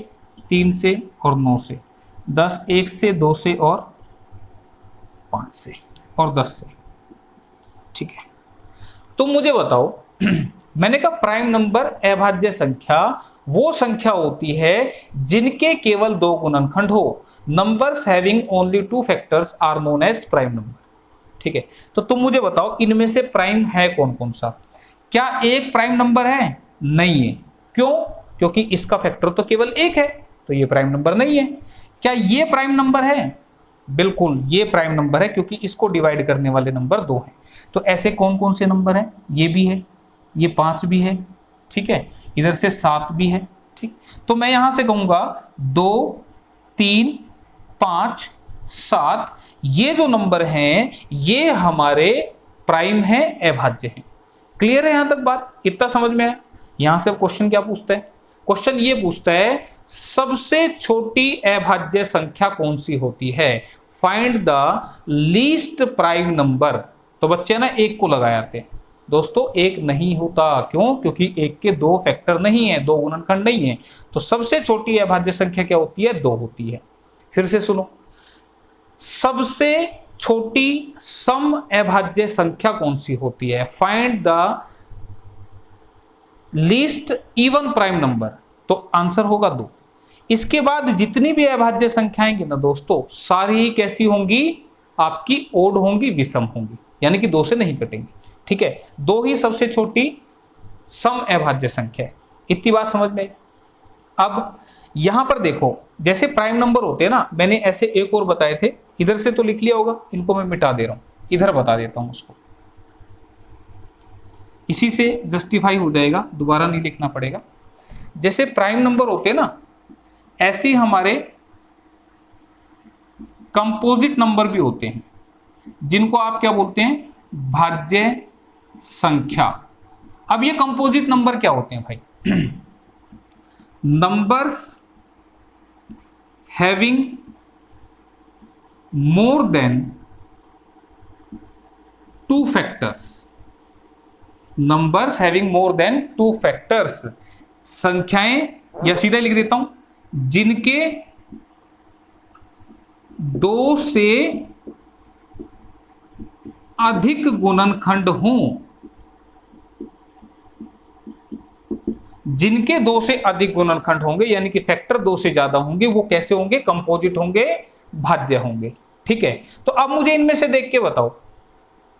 3 से और 9 से। 10 1 से, 2 से और 5 से और 10 से। ठीक है, तो मुझे बताओ मैंने कहा प्राइम नंबर अभाज्य संख्या वो संख्या होती है जिनके केवल 2 गुणनखंड हो। Numbers having only 2 factors are known as prime number. ठीक है, तो तुम मुझे बताओ इनमें से प्राइम है कौन कौन सा? क्या एक प्राइम नंबर है? नहीं है। क्यों? क्योंकि इसका फैक्टर तो केवल 1 है, तो ये प्राइम नंबर नहीं है। क्या ये प्राइम नंबर है? बिल्कुल ये प्राइम नंबर है, क्योंकि इसको डिवाइड करने वाले नंबर 2 हैं। तो ऐसे कौन कौन से नंबर हैं? ये भी है, ये 5 भी है, ठीक है, इधर से 7 भी है। ठीक, तो मैं यहां से कहूंगा 2 3 5 7 ये जो नंबर हैं ये हमारे प्राइम हैं, अभाज्य हैं। क्लियर है यहां तक बात? कितना समझ में आया? यहां से क्वेश्चन क्या पूछता है? क्वेश्चन ये पूछता है सबसे छोटी अभाज्य संख्या कौन सी होती है? Find the least prime number. तो बच्चे ना 1 को लगा जाते हैं। दोस्तों 1 नहीं होता। क्यों? क्योंकि 1 के 2 फैक्टर नहीं है, 2 गुणनखंड नहीं है। तो सबसे छोटी अभाज्य संख्या क्या होती है? 2 होती है। फिर से सुनो, सबसे छोटी सम अभाज्य संख्या कौन सी होती है? Find the least even prime number. तो आंसर होगा 2। इसके बाद जितनी भी अभाज्य संख्याएं ना दोस्तों, सारी ही कैसी होंगी? आपकी ओड होंगी, विषम होंगी, यानी कि 2 से नहीं कटेंगी। ठीक है, 2 ही सबसे छोटी सम अभाज्य संख्या है। इतनी बात समझ में? अब यहां पर देखो, जैसे प्राइम नंबर होते हैं ना, मैंने ऐसे एक और बताए थे, इधर से तो लिख लिया होगा, इनको मैं मिटा दे रहा हूं, इधर बता देता हूं उसको, इसी से जस्टिफाई हो जाएगा, दोबारा नहीं लिखना पड़ेगा। जैसे प्राइम नंबर होते हैं ना, ऐसे ही हमारे कंपोजिट नंबर भी होते हैं, जिनको आप क्या बोलते हैं? भाज्य संख्या। अब ये कंपोजिट नंबर क्या होते हैं भाई? Numbers having more than 2 factors. Numbers having more than 2 factors, संख्याएं, या सीधा लिख देता हूं, जिनके 2 से अधिक गुणनखंड हों। जिनके 2 से अधिक गुणनखंड होंगे, यानी कि फैक्टर 2 से ज्यादा होंगे, वो कैसे होंगे? कंपोजिट होंगे, भाज्य होंगे। ठीक है, तो अब मुझे इनमें से देख के बताओ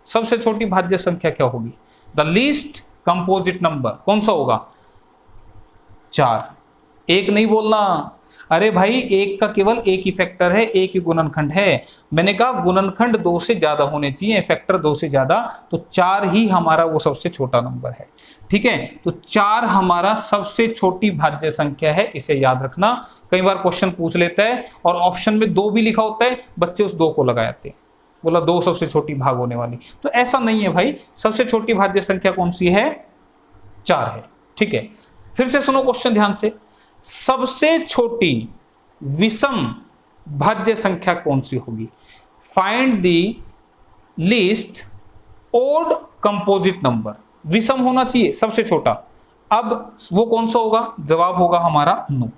सबसे छोटी भाज्य संख्या क्या होगी? द लीस्ट कंपोजिट नंबर कौन सा होगा? 4। 1 नहीं बोलना। अरे भाई 1 का केवल 1 ही फैक्टर है, 1 ही गुणनखंड है। मैंने कहा गुणनखंड 2 से ज्यादा होने चाहिए, फैक्टर 2 से ज्यादा, तो 4 ही हमारा वो सबसे छोटा नंबर है। ठीक है, तो 4 हमारा सबसे छोटी भाज्य संख्या है, इसे याद रखना। कई बार क्वेश्चन पूछ लेता है और ऑप्शन में 2 भी लिखा होता है, बच्चे उस 2 को लगा जाते हैं, बोला 2 सबसे छोटी भाग होने वाली। तो ऐसा नहीं है भाई, सबसे छोटी भाज्य संख्या कौन सी है? 4 है। ठीक है, फिर से सुनो क्वेश्चन ध्यान से, सबसे छोटी विषम भाज्य संख्या कौन सी होगी? Find the least odd composite number. विषम होना चाहिए सबसे छोटा। अब वो कौन सा होगा? जवाब होगा हमारा 9।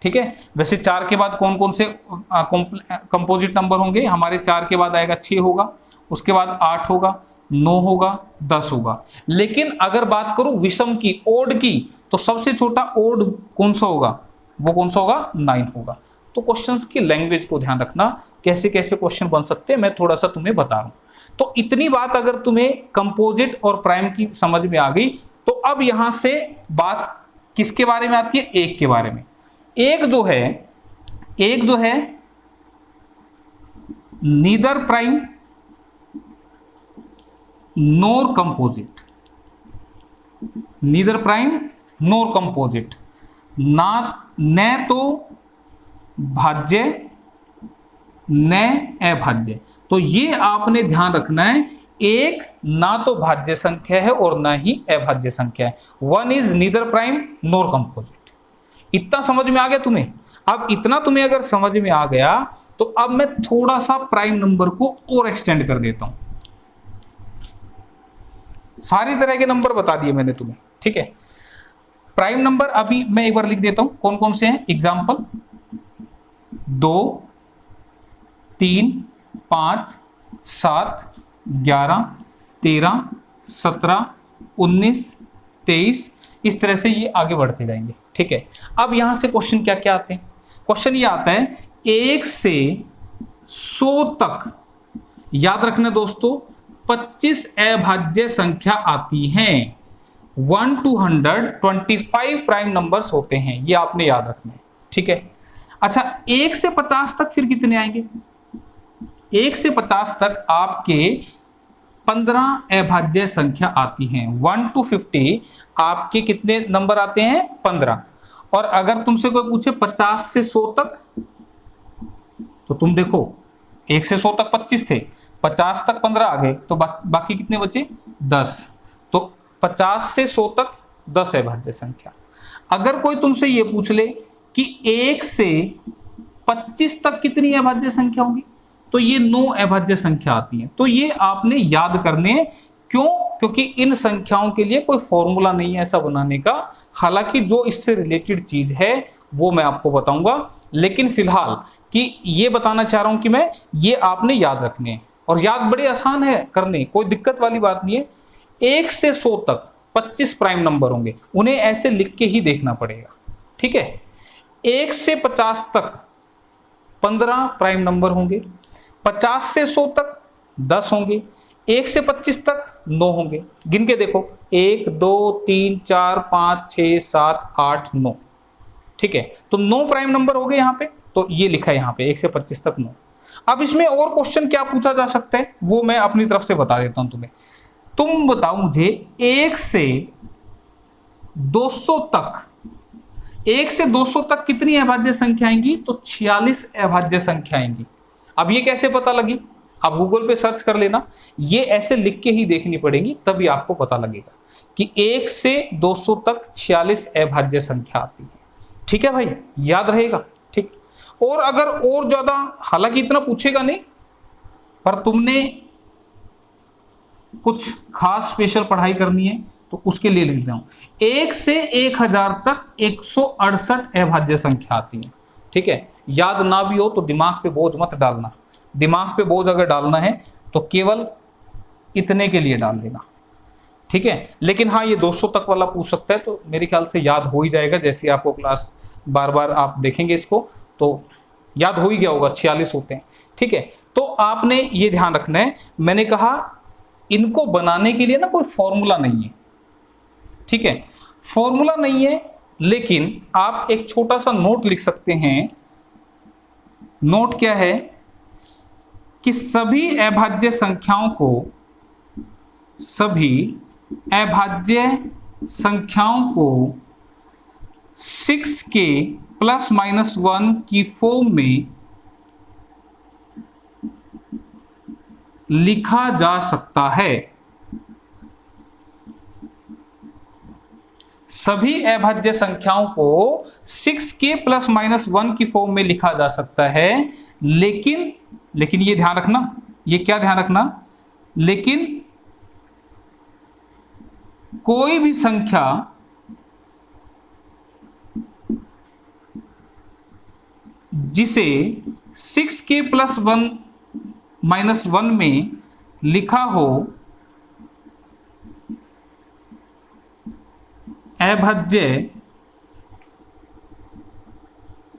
ठीक है, वैसे 4 के बाद कौन कौन से कंपोजिट नंबर होंगे? हमारे 4 के बाद आएगा 6 होगा, उसके बाद 8 होगा, 9 होगा, 10 होगा। लेकिन अगर बात करूं विषम की, ओड की, तो सबसे छोटा ओड कौन सा होगा? वो कौन सा होगा? 9 होगा। तो क्वेश्चंस की लैंग्वेज को ध्यान रखना, कैसे कैसे क्वेश्चन बन सकते हैं, मैं थोड़ा सा तुम्हें बता रहा हूं। तो इतनी बात अगर तुम्हें कंपोजिट और प्राइम की समझ में आ गई, तो अब यहां से बात किसके बारे में आती है? 1 के बारे में। एक जो है नीदर प्राइम नोर कंपोजिट, नीदर प्राइम नोर कंपोजिट, न तो भाज्य न अभाज्य। तो ये आपने ध्यान रखना है, एक ना तो भाज्य संख्या है और ना ही अभाज्य संख्या है। One is neither prime NOR composite. इतना समझ में आ गया तुम्हें? अब इतना तुम्हें अगर समझ में आ गया तो अब मैं थोड़ा सा प्राइम नंबर को और एक्सटेंड कर देता हूं। सारी तरह के नंबर बता दिए मैंने तुम्हें, ठीक है। प्राइम नंबर अभी मैं एक बार लिख देता हूं कौन कौन से हैं। एग्जाम्पल 2, 3, 5, 7, 11, 13, 17, 19, 23, इस तरह से ये आगे बढ़ते जाएंगे, ठीक है। अब यहां से क्वेश्चन क्या क्या आते हैं? क्वेश्चन ये आता है 1 से 100 तक, याद रखना दोस्तों, 25 अभाज्य संख्या आती हैं। 1 to 100 25 प्राइम नंबर्स होते हैं, ये आपने याद रखना है, ठीक है। अच्छा 1 से 50 तक फिर कितने आएंगे? 1 से 50 तक आपके 15 अभाज्य संख्या आती हैं। 1 to 50 आपके कितने नंबर आते हैं? 15। और अगर तुमसे कोई पूछे 50 से 100 तक, तो तुम देखो 1 से 100 तक 25 थे, 50 तक 15 आ गए, तो बाकी कितने बचे? 10। तो 50 से 100 तक 10 अभाज्य संख्या। अगर कोई तुमसे ये पूछ ले कि 1 से 25 तक कितनी अभाज्य संख्या होंगी, तो ये 9 अभाज्य संख्या आती है। तो ये आपने याद करने, क्यों? क्योंकि इन संख्याओं के लिए कोई फॉर्मूला नहीं है ऐसा बनाने का। हालांकि जो इससे रिलेटेड चीज है वो मैं आपको बताऊंगा, लेकिन फिलहाल कि ये बताना चाह रहा हूं कि मैं ये आपने याद रखने हैं, और याद बड़े आसान है करने, कोई दिक्कत वाली बात नहीं है। 1 से 100 तक 25 प्राइम नंबर होंगे, उन्हें ऐसे लिख के ही देखना पड़ेगा, ठीक है। 1 से 50 तक 15 प्राइम नंबर होंगे, 50 से 100 तक 10 होंगे, 1 से 25 तक 9 होंगे। गिन के देखो 1 2 3 4 5 6 7 8 9, ठीक है। तो 9 प्राइम नंबर हो गए यहाँ पे, तो ये लिखा है यहाँ पे 1 से 25 तक 9। अब इसमें और क्वेश्चन क्या पूछा जा सकता है वो मैं अपनी तरफ से बता देता हूं तुम्हें। तुम बताओ मुझे 1 से 200 तक, 1 से 200 तक कितनी अभाज्य संख्या आएंगी? तो 46 अभाज्य संख्या आएंगी। अब ये कैसे पता लगी? आप गूगल पे सर्च कर लेना, ये ऐसे लिख के ही देखनी पड़ेगी, तभी आपको पता लगेगा कि 1 से 200 तक 46 अभाज्य संख्या आती है, ठीक है भाई, याद रहेगा, ठीक। और अगर और ज्यादा, हालांकि इतना पूछेगा नहीं, पर तुमने कुछ खास स्पेशल पढ़ाई करनी है तो उसके लिए लिख रहा हूं। 1 से 1000 तक 168 अभाज्य संख्या आती है, ठीक है। याद ना भी हो तो दिमाग पे बोझ मत डालना, दिमाग पे बोझ अगर डालना है तो केवल इतने के लिए डाल देना, ठीक है। लेकिन हाँ, ये 200 तक वाला पूछ सकता है, तो मेरे ख्याल से याद हो ही जाएगा। जैसे आपको क्लास बार बार आप देखेंगे इसको तो याद हो ही गया होगा, 46 होते हैं, ठीक है। तो आपने ये ध्यान रखना है, मैंने कहा इनको बनाने के लिए ना कोई फॉर्मूला नहीं है, ठीक है, फॉर्मूला नहीं है, लेकिन आप एक छोटा सा नोट लिख सकते हैं। नोट क्या है कि सभी अभाज्य संख्याओं को, सभी अभाज्य संख्याओं को 6 के +-1 की फॉर्म में लिखा जा सकता है। सभी अभाज्य संख्याओं को 6 के +-1 की फॉर्म में लिखा जा सकता है, लेकिन ये ध्यान रखना, ये क्या ध्यान रखना, लेकिन कोई भी संख्या जिसे 6 के +-1 में लिखा हो अभाज्य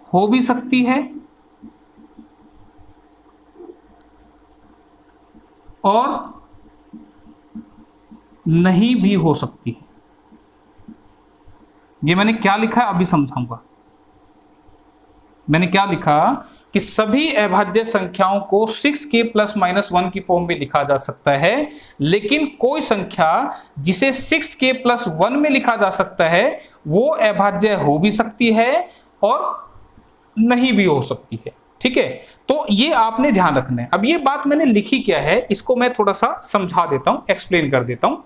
हो भी सकती है और नहीं भी हो सकती है। ये मैंने क्या लिखा है अभी समझाऊंगा। मैंने क्या लिखा कि सभी अभाज्य संख्याओं को 6 के +-1 की फॉर्म में लिखा जा सकता है, लेकिन कोई संख्या जिसे 6 के +1 में लिखा जा सकता है वो अभाज्य हो भी सकती है और नहीं भी हो सकती है, ठीक है, तो ये आपने ध्यान रखना है। अब ये बात मैंने लिखी क्या है, इसको मैं थोड़ा सा समझा देता हूं, एक्सप्लेन कर देता हूं।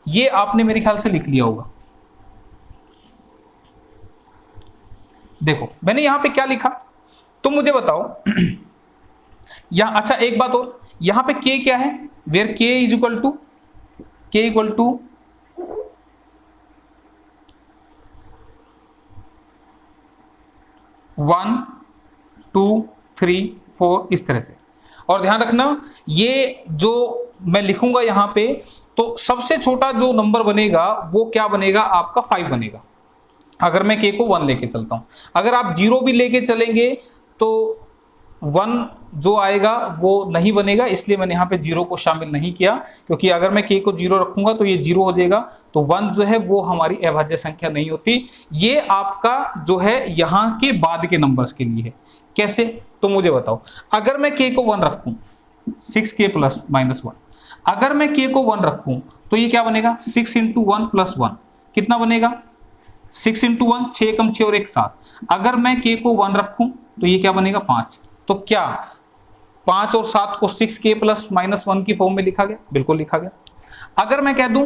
ये आपने मेरे ख्याल से लिख लिया होगा। देखो मैंने यहां पे क्या लिखा, तो मुझे बताओ यहां, अच्छा एक बात और, यहां पे k क्या है, where k is equal to 1 2 3 4 इस तरह से। और ध्यान रखना ये जो मैं लिखूंगा यहां पे, तो सबसे छोटा जो नंबर बनेगा वो क्या बनेगा, आपका 5 बनेगा, अगर मैं k को 1 लेके चलता हूं। अगर आप 0 भी लेके चलेंगे तो 1 जो आएगा वो नहीं बनेगा, इसलिए मैंने यहाँ पे 0 को शामिल नहीं किया, क्योंकि अगर मैं k को 0 रखूंगा तो ये 0 हो जाएगा, तो 1 जो है वो हमारी अभाज्य संख्या नहीं होती। ये आपका जो है यहाँ के बाद के नंबर्स के लिए है। कैसे, तो मुझे बताओ, अगर मैं k को 1 रखूं 6k प्लस माइनस 1, अगर मैं k को 1 रखूं तो ये क्या बनेगा, 6 इंटू 1 प्लस 1 कितना बनेगा, 6 इंटू 1 6 कम 6 और 1 7। अगर मैं k को 1 रखूं तो ये क्या बनेगा 5। तो क्या 5 और 7 को 6k प्लस माइनस 1 की फॉर्म में लिखा गया, बिल्कुल लिखा गया। अगर मैं कह दूं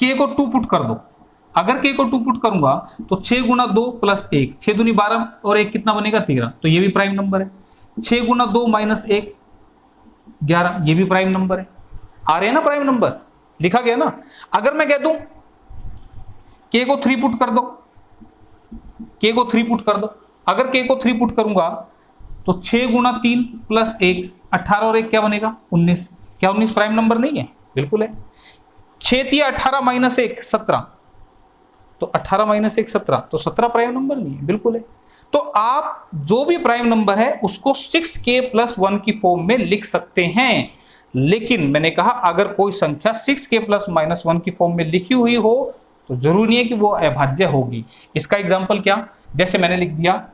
k को 2 पुट कर दो, अगर k को 2 पुट करूंगा तो 6 गुना 2 प्लस 1, 6 दूनी 12 और 1 कितना बनेगा 13, तो ये भी प्राइम नंबर है। 6 गुना 2 माइनस 1 11, ये भी प्राइम नंबर है। आ रहे हैं ना प्राइम नंबर, लिखा गया ना। अगर मैं कह दूं k को 3 पुट कर दो, k को 3 पुट कर दो, अगर k को 3 पुट करूंगा तो 6 गुना 3 प्लस 1 18 और 1 क्या बनेगा 19। क्या 19 प्राइम नंबर नहीं है, बिल्कुल है। 6 तिया 18 माइनस 1 17, तो 18 माइनस 1 17, तो 17 प्राइम नंबर नहीं है, बिल्कुल है। तो आप जो भी प्राइम नंबर है उसको 6k प्लस 1 की फॉर्म में लिख सकते हैं, लेकिन मैंने कहा अगर कोई संख्या 6k प्लस माइनस 1 की फॉर्म में लिखी हुई हो तो जरूरी नहीं है कि वो अभाज्य होगी। इसका एग्जांपल क्या, जैसे मैंने लिख दिया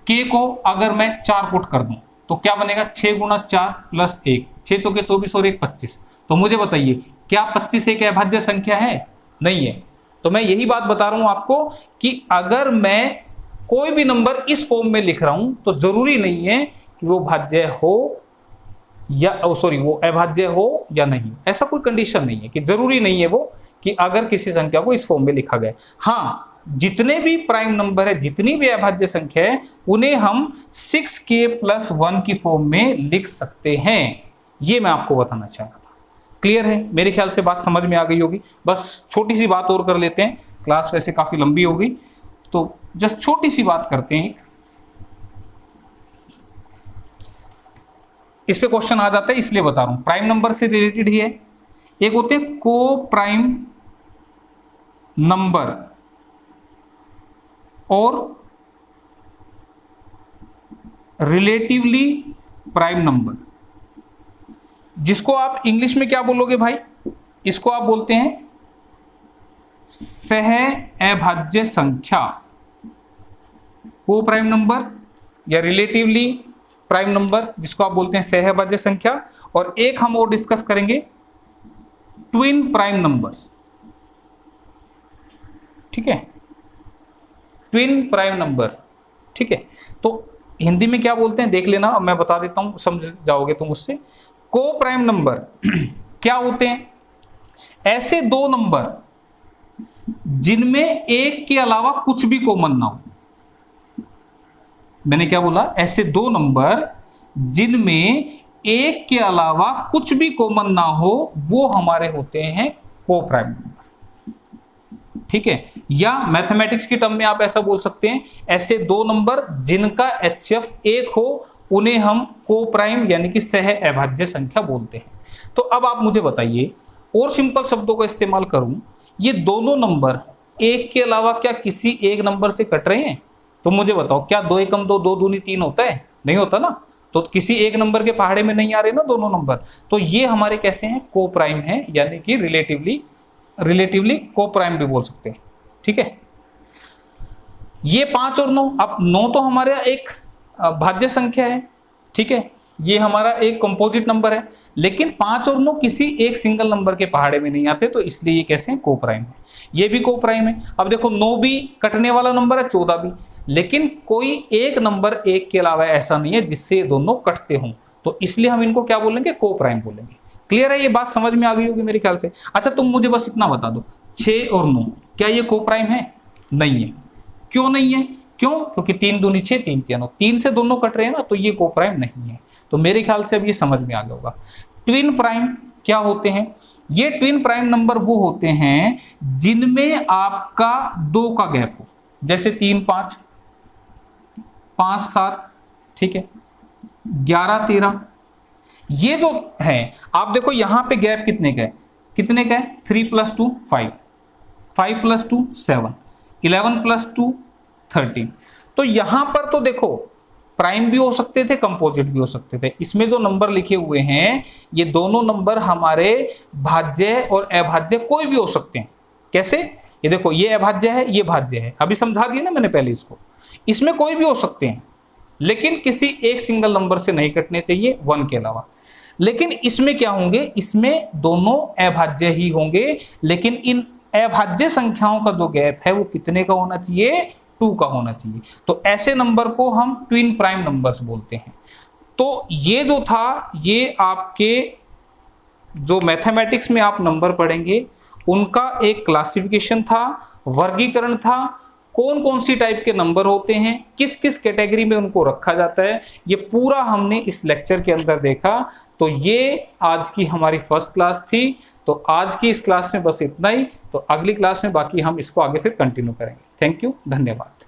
k को अगर मैं 4 पुट कर दूं तो क्या बनेगा 6 गुना 4 प्लस 1, 6 चौके 24 और 1 25। तो मुझे बताइए क्या 25 एक अभाज्य संख्या है, नहीं है। तो मैं यही बात बता रहा हूं आपको कि अगर मैं कोई भी नंबर इस फॉर्म में लिख रहा हूं तो जरूरी नहीं है कि वो भाज्य हो या वो अभाज्य हो या नहीं, ऐसा कोई कंडीशन नहीं है कि जरूरी नहीं है वो कि अगर किसी संख्या को इस फॉर्म में लिखा गया। हाँ, जितने भी प्राइम नंबर है, जितनी भी अभाज्य संख्या है, उन्हें हम 6k प्लस 1 की फॉर्म में लिख सकते हैं। ये मैं आपको बताना चाह रहा था। क्लियर है, मेरे ख्याल से बात समझ में आ गई होगी। बस छोटी सी बात और कर लेते हैं, क्लास वैसे काफी लंबी हो गई, तो जस्ट छोटी सी बात करते हैं। इस पे क्वेश्चन आ जाता है इसलिए बता रहा हूं, प्राइम नंबर से रिलेटेड ही है। एक होते हैं को प्राइम नंबर और रिलेटिवली प्राइम नंबर, जिसको आप इंग्लिश में क्या बोलोगे भाई, इसको आप बोलते हैं सह अभाज्य संख्या, को प्राइम नंबर या रिलेटिवली प्राइम नंबर जिसको आप बोलते हैं सह अभाज्य संख्या। और एक हम और डिस्कस करेंगे ट्विन प्राइम नंबर्स, ठीक है, ट्विन प्राइम नंबर, ठीक है। तो हिंदी में क्या बोलते हैं देख लेना, मैं बता देता हूं, समझ जाओगे तुम उससे। को प्राइम नंबर क्या होते हैं, ऐसे दो नंबर जिनमें एक के अलावा कुछ भी कॉमन ना हो। मैंने क्या बोला, ऐसे दो नंबर जिनमें एक के अलावा कुछ भी कॉमन ना हो, वो हमारे होते हैं को प्राइम नंबर, ठीक है। या मैथमेटिक्स की टर्म में आप ऐसा बोल सकते हैं, ऐसे दो नंबर जिनका HCF 1 हो, उन्हें हम को प्राइम यानी कि सह अभाज्य संख्या बोलते हैं। तो अब आप मुझे बताइए, और सिंपल शब्दों का इस्तेमाल करूं, ये दोनों नंबर एक के अलावा क्या किसी एक नंबर से कट रहे हैं? तो मुझे बताओ, क्या 2 एकम 2 2 दूनी 3 होता है? नहीं होता ना। तो किसी एक नंबर के पहाड़े में नहीं आ रहे ना दोनों नंबर। तो ये हमारे कैसे हैं, को प्राइम है, यानी कि रिलेटिवली को प्राइम भी बोल सकते हैं, ठीक है। ये 5 और 9, अब 9 तो हमारा एक भाज्य संख्या है, ठीक है, ये हमारा एक कंपोजिट नंबर है, लेकिन 5 और 9 किसी एक सिंगल नंबर के पहाड़े में नहीं आते, तो इसलिए ये कैसे हैं, को प्राइम है। ये भी को प्राइम है। अब देखो 9 भी कटने वाला नंबर है, 14 भी, लेकिन कोई एक नंबर 1 के अलावा ऐसा नहीं है जिससे ये दोनों कटते हों, तो इसलिए हम इनको क्या बोलेंगे, को प्राइम बोलेंगे। क्लियर है, ये बात समझ में आ गई होगी मेरे ख्याल से। अच्छा तुम मुझे बस इतना बता दो, 6 और 9 क्या ये को प्राइम है? नहीं है। क्यों नहीं है? क्यों? क्योंकि 3 दूनी 6, 3 3 9, 3 से दोनों कट रहे हैं ना, तो ये को प्राइम नहीं है। तो मेरे ख्याल से अब ये समझ में आ गया होगा। ट्विन प्राइम क्या होते हैं? ये ट्विन प्राइम नंबर वो होते हैं जिनमें आपका 2 का गैप हो, जैसे 3 5, 5 7, ठीक है, 11 13। ये जो है आप देखो यहां पे गैप कितने का है, कितने का है? 3 + 2 5, 5 + 2 7, 11 + 2 13। तो यहां पर तो देखो प्राइम भी हो सकते थे, कंपोजिट भी हो सकते थे। इसमें जो नंबर लिखे हुए हैं ये दोनों नंबर हमारे भाज्य और अभाज्य कोई भी हो सकते हैं। कैसे? ये देखो ये अभाज्य है, ये भाज्य है, अभी समझा दिया ना मैंने पहले इसको। इसमें कोई भी हो सकते हैं, लेकिन किसी एक सिंगल नंबर से नहीं कटने चाहिए, 1 के अलावा। लेकिन इसमें क्या होंगे, इसमें दोनों अभाज्य ही होंगे, लेकिन इन अभाज्य संख्याओं का जो गैप है वो कितने का होना चाहिए? 2 का होना चाहिए। तो ऐसे नंबर को हम ट्विन प्राइम नंबर्स बोलते हैं। तो ये जो था, ये आपके जो मैथमेटिक्स में आप नंबर पढ़ेंगे उनका एक क्लासिफिकेशन था, वर्गीकरण था, कौन कौन सी टाइप के नंबर होते हैं, किस किस कैटेगरी में उनको रखा जाता है, ये पूरा हमने इस लेक्चर के अंदर देखा। तो ये आज की हमारी फर्स्ट क्लास थी। तो आज की इस क्लास में बस इतना ही। तो अगली क्लास में बाकी हम इसको आगे फिर कंटिन्यू करेंगे। थैंक यू, धन्यवाद।